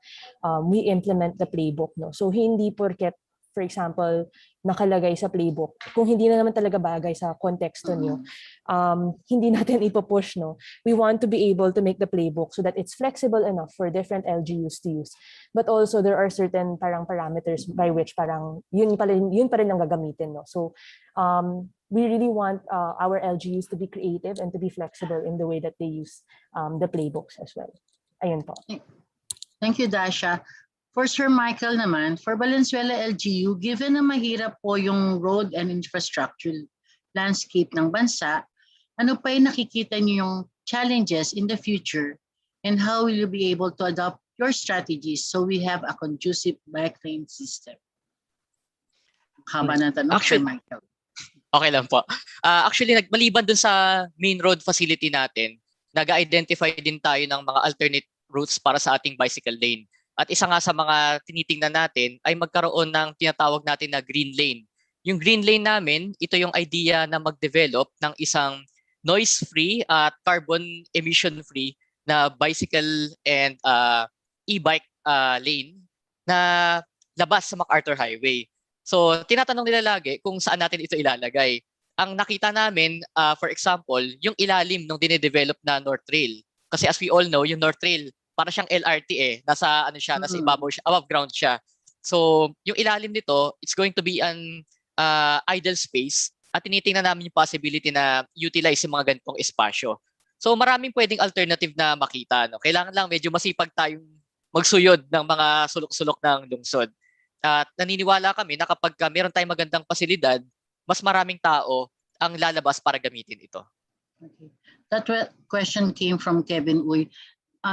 we implement the playbook. No? So hindi porket, for example, nakalagay sa playbook, kung hindi na naman talaga bagay sa konteksto nyo, hindi natin ipopush. No? We want to be able to make the playbook so that it's flexible enough for different LGUs to use. But also there are certain parameters by which yun pa rin ang gagamitin. No? So we really want our LGUs to be creative and to be flexible in the way that they use the playbooks as well. Ayun po. Thank you, Dasha. For Sir Michael naman, for Valenzuela LGU, given na mahirap po yung road and infrastructure landscape ng bansa, ano pa yung nakikita niyo yung challenges in the future, and how will you be able to adopt your strategies so we have a conducive bike lane system? Haba na tanong, Sir Michael. Okay lang po. Actually, maliban dun sa main road facility natin, nag-identify din tayo ng mga alternate routes para sa ating bicycle lane. At isa nga sa mga tinitingnan natin ay magkaroon ng tinatawag natin na green lane. Yung green lane namin, ito yung idea na mag-develop ng isang noise-free at carbon emission-free na bicycle and e-bike lane na labas sa MacArthur Highway. So, tinatanong nila lagi kung saan natin ito ilalagay. Ang nakita namin, for example, yung ilalim ng dinedevelop na North Rail. Kasi as we all know, yung North Rail, para siyang LRT nasa ano siya, nasa ibabaw siya, above ground siya. So, yung ilalim nito, it's going to be an idle space at tinitingnan namin yung possibility na utilize yung mga ganitong espasyo. So, maraming pwedeng alternative na makita. No? Kailangan lang medyo masipag tayong magsuyod ng mga sulok-sulok ng lungsod. At naniniwala kami na kapag meron tayong magandang pasilidad, mas maraming tao ang lalabas para gamitin ito. Okay. That question came from Kevin Uy.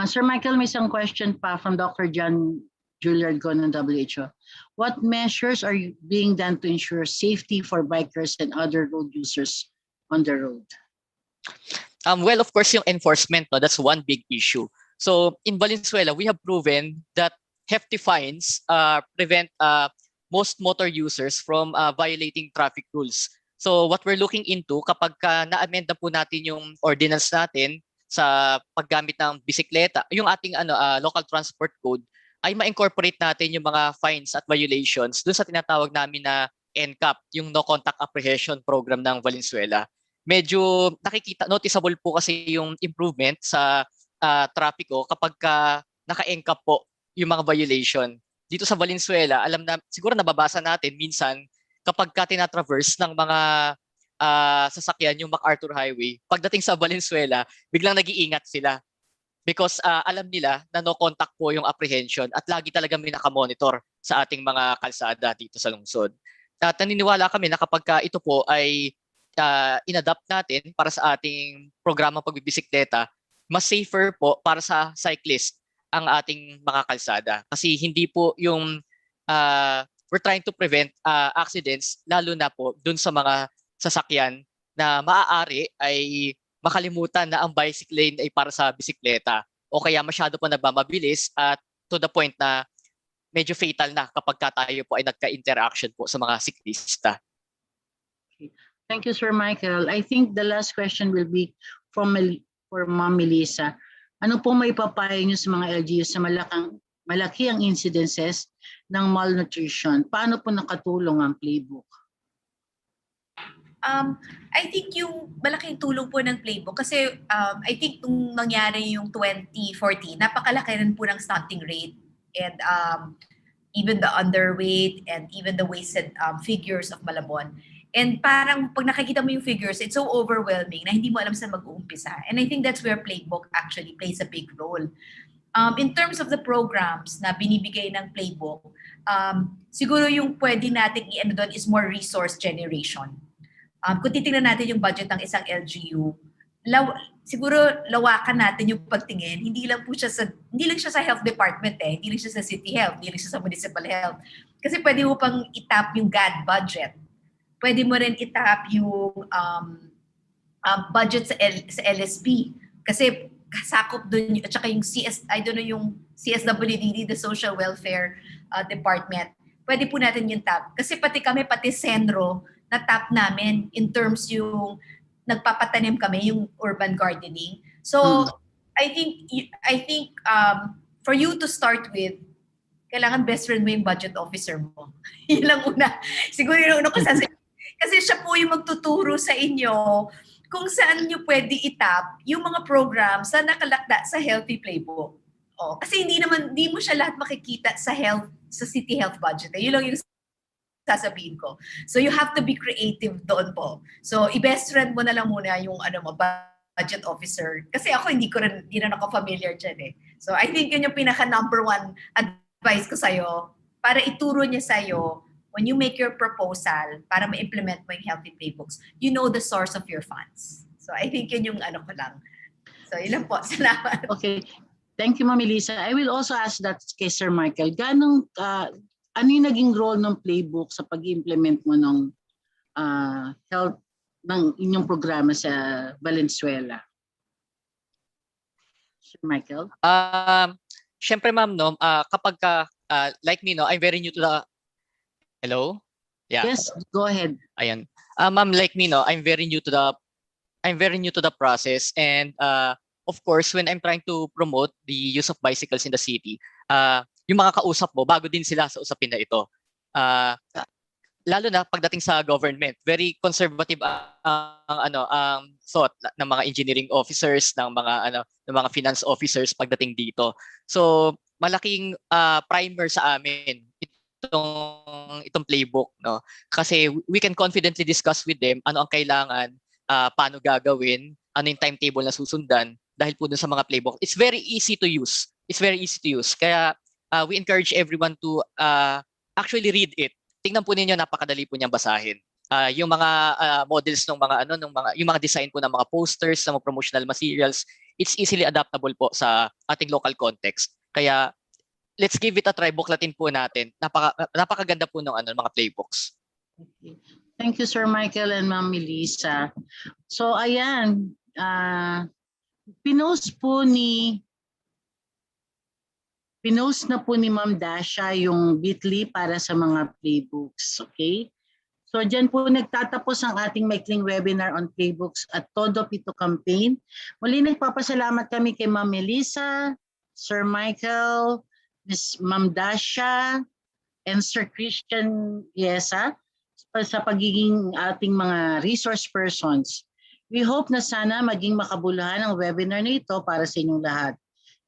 Sir Michael, may isang question pa from Dr. John Juliard Gon ng WHO. What measures are being done to ensure safety for bikers and other road users on the road? Well, of course, yung enforcement, no, that's one big issue. So in Valenzuela, we have proven that hefty fines prevent most motor users from violating traffic rules. So what we're looking into, kapag na-amenda po natin yung ordinance natin sa paggamit ng bisikleta, yung ating local transport code, ay ma-incorporate natin yung mga fines at violations dun sa tinatawag namin na NCAP, yung No Contact Apprehension Program ng Valenzuela. Medyo noticeable po kasi yung improvement sa trapiko kapag naka-NCAP po yung mga violation. Dito sa Valenzuela, alam na, siguro nababasa natin minsan kapag tinatraverse ng mga sasakyan yung MacArthur Highway, pagdating sa Valenzuela, biglang nag-iingat sila. Because alam nila na no contact po yung apprehension at lagi talaga may nakamonitor sa ating mga kalsada dito sa lungsod. At naniniwala kami na kapag ito po ay inadapt natin para sa ating programang pagbibisikleta, mas safer po para sa cyclist ang ating mga kalsada. Kasi hindi po yung we're trying to prevent accidents, lalo na po dun sa mga sasakyan na maaari ay makalimutan na ang bicycle lane ay para sa bisikleta o kaya masyado pa nagmamabilis at to the point na medyo fatal na kapag tayo po ay nagka-interaction po sa mga siklista. Thank you, Sir Michael. I think the last question will be for Ma'am Melissa. Ano po may papayo niyo sa mga LGUs sa malaki ang incidences ng malnutrition? Paano po nakatulong ang playbook? I think yung malaking tulong po ng playbook kasi I think nung nangyari yung 2014, napakalaki rin po ng stunting rate and even the underweight and even the wasted figures of Malabon. And parang pag nakikita mo yung figures, it's so overwhelming na hindi mo alam saan mag-uumpisa. And I think that's where playbook actually plays a big role. In terms of the programs na binibigay ng playbook, siguro yung pwede natin i-ano doon is more resource generation. Kung titingnan natin yung budget ng isang LGU, siguro lawakan natin yung pagtingin. Hindi lang siya sa health department hindi lang siya sa city health, hindi lang siya sa municipal health. Kasi pwede mo pang itap yung GAD budget. Pwede mo rin itap yung budget sa LSP. Kasi kasakop doon, at saka yung yung CSWD, the Social Welfare Department. Pwede po natin yung tap. Kasi pati Senro, na tap namin in terms yung nagpapatanim kami, yung urban gardening. So, I think for you to start with, kailangan best friend mo yung budget officer mo. Yun lang una. Siguro yung una ko sasabihin. Kasi siya po yung magtuturo sa inyo kung saan nyo pwede itap yung mga programs na nakalakda sa Healthy Playbook. Kasi hindi mo siya lahat makikita sa city health budget. Yun lang yung sasabihin ko. So you have to be creative doon po. So i-best friend mo na lang muna yung budget officer. Kasi ako hindi na ako familiar dyan So I think yun yung pinaka number one advice ko sa'yo para ituro niya sa'yo when you make your proposal para ma-implement mo yung healthy playbooks, you know the source of your funds. So I think yun yung ko lang. So yun lang po. Salamat. Okay. Thank you, Ma'am Elisa. I will also ask that kay Sir Michael. Ano yung naging role ng playbook sa pag-implement mo ng health ng inyong programa sa Valenzuela? Sir Michael? Syempre ma'am, no, kapag like me, no, I'm very new to the... Hello? Yeah. Yes, go ahead. Ayan. Ma'am, like me, no, I'm very new to the process, and of course, when I'm trying to promote the use of bicycles in the city, yung mga kausap mo, bago din sila sa usapin na ito. Lalo na pagdating sa government, very conservative ang thought ng mga engineering officers, ng mga finance officers pagdating dito. So, malaking primer sa amin itong playbook, no? Kasi we can confidently discuss with them ano ang kailangan, paano gagawin, ano yung timetable na susundan dahil po dun sa mga playbook. It's very easy to use. Kaya we encourage everyone to actually read it. Tingnan po ninyo, napakadali po niyang basahin. Yung mga models yung mga design po ng mga posters, ng mga promotional materials, it's easily adaptable po sa ating local context. Kaya let's give it a try, buklatin po natin. Napakaganda po ng mga playbooks. Okay. Thank you, Sir Michael and Ma'am Melissa. So ayan, pinost na po ni Ma'am Dasha yung Bitly para sa mga playbooks, okay? So dyan po nagtatapos ang ating maikling webinar on playbooks at Todo Pito campaign. Muli nagpapasalamat kami kay Ma'am Melissa, Sir Michael, Ma'am Dasha, and Sir Christian Yesa sa pagiging ating mga resource persons. We hope na sana maging makabuluhan ang webinar na ito para sa inyong lahat.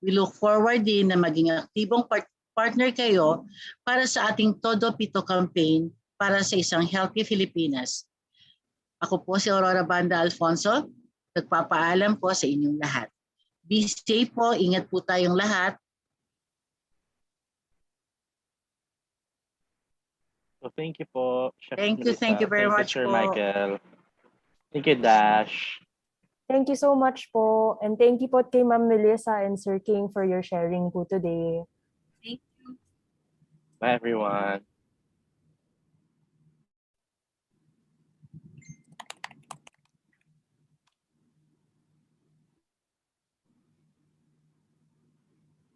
We look forward din na maging aktibong partner kayo para sa ating Todo Pito campaign para sa isang healthy Pilipinas. Ako po si Aurora Banda Alfonso, nagpapaalam po sa inyong lahat. Be safe po, ingat po tayong lahat. So thank you po, Chef Thank Melissa. you very much Sir po. Michael. Thank you, Dash. Thank you so much po. And thank you po kay Ma'am Melissa and Sir King for your sharing po today. Thank you. Bye, everyone.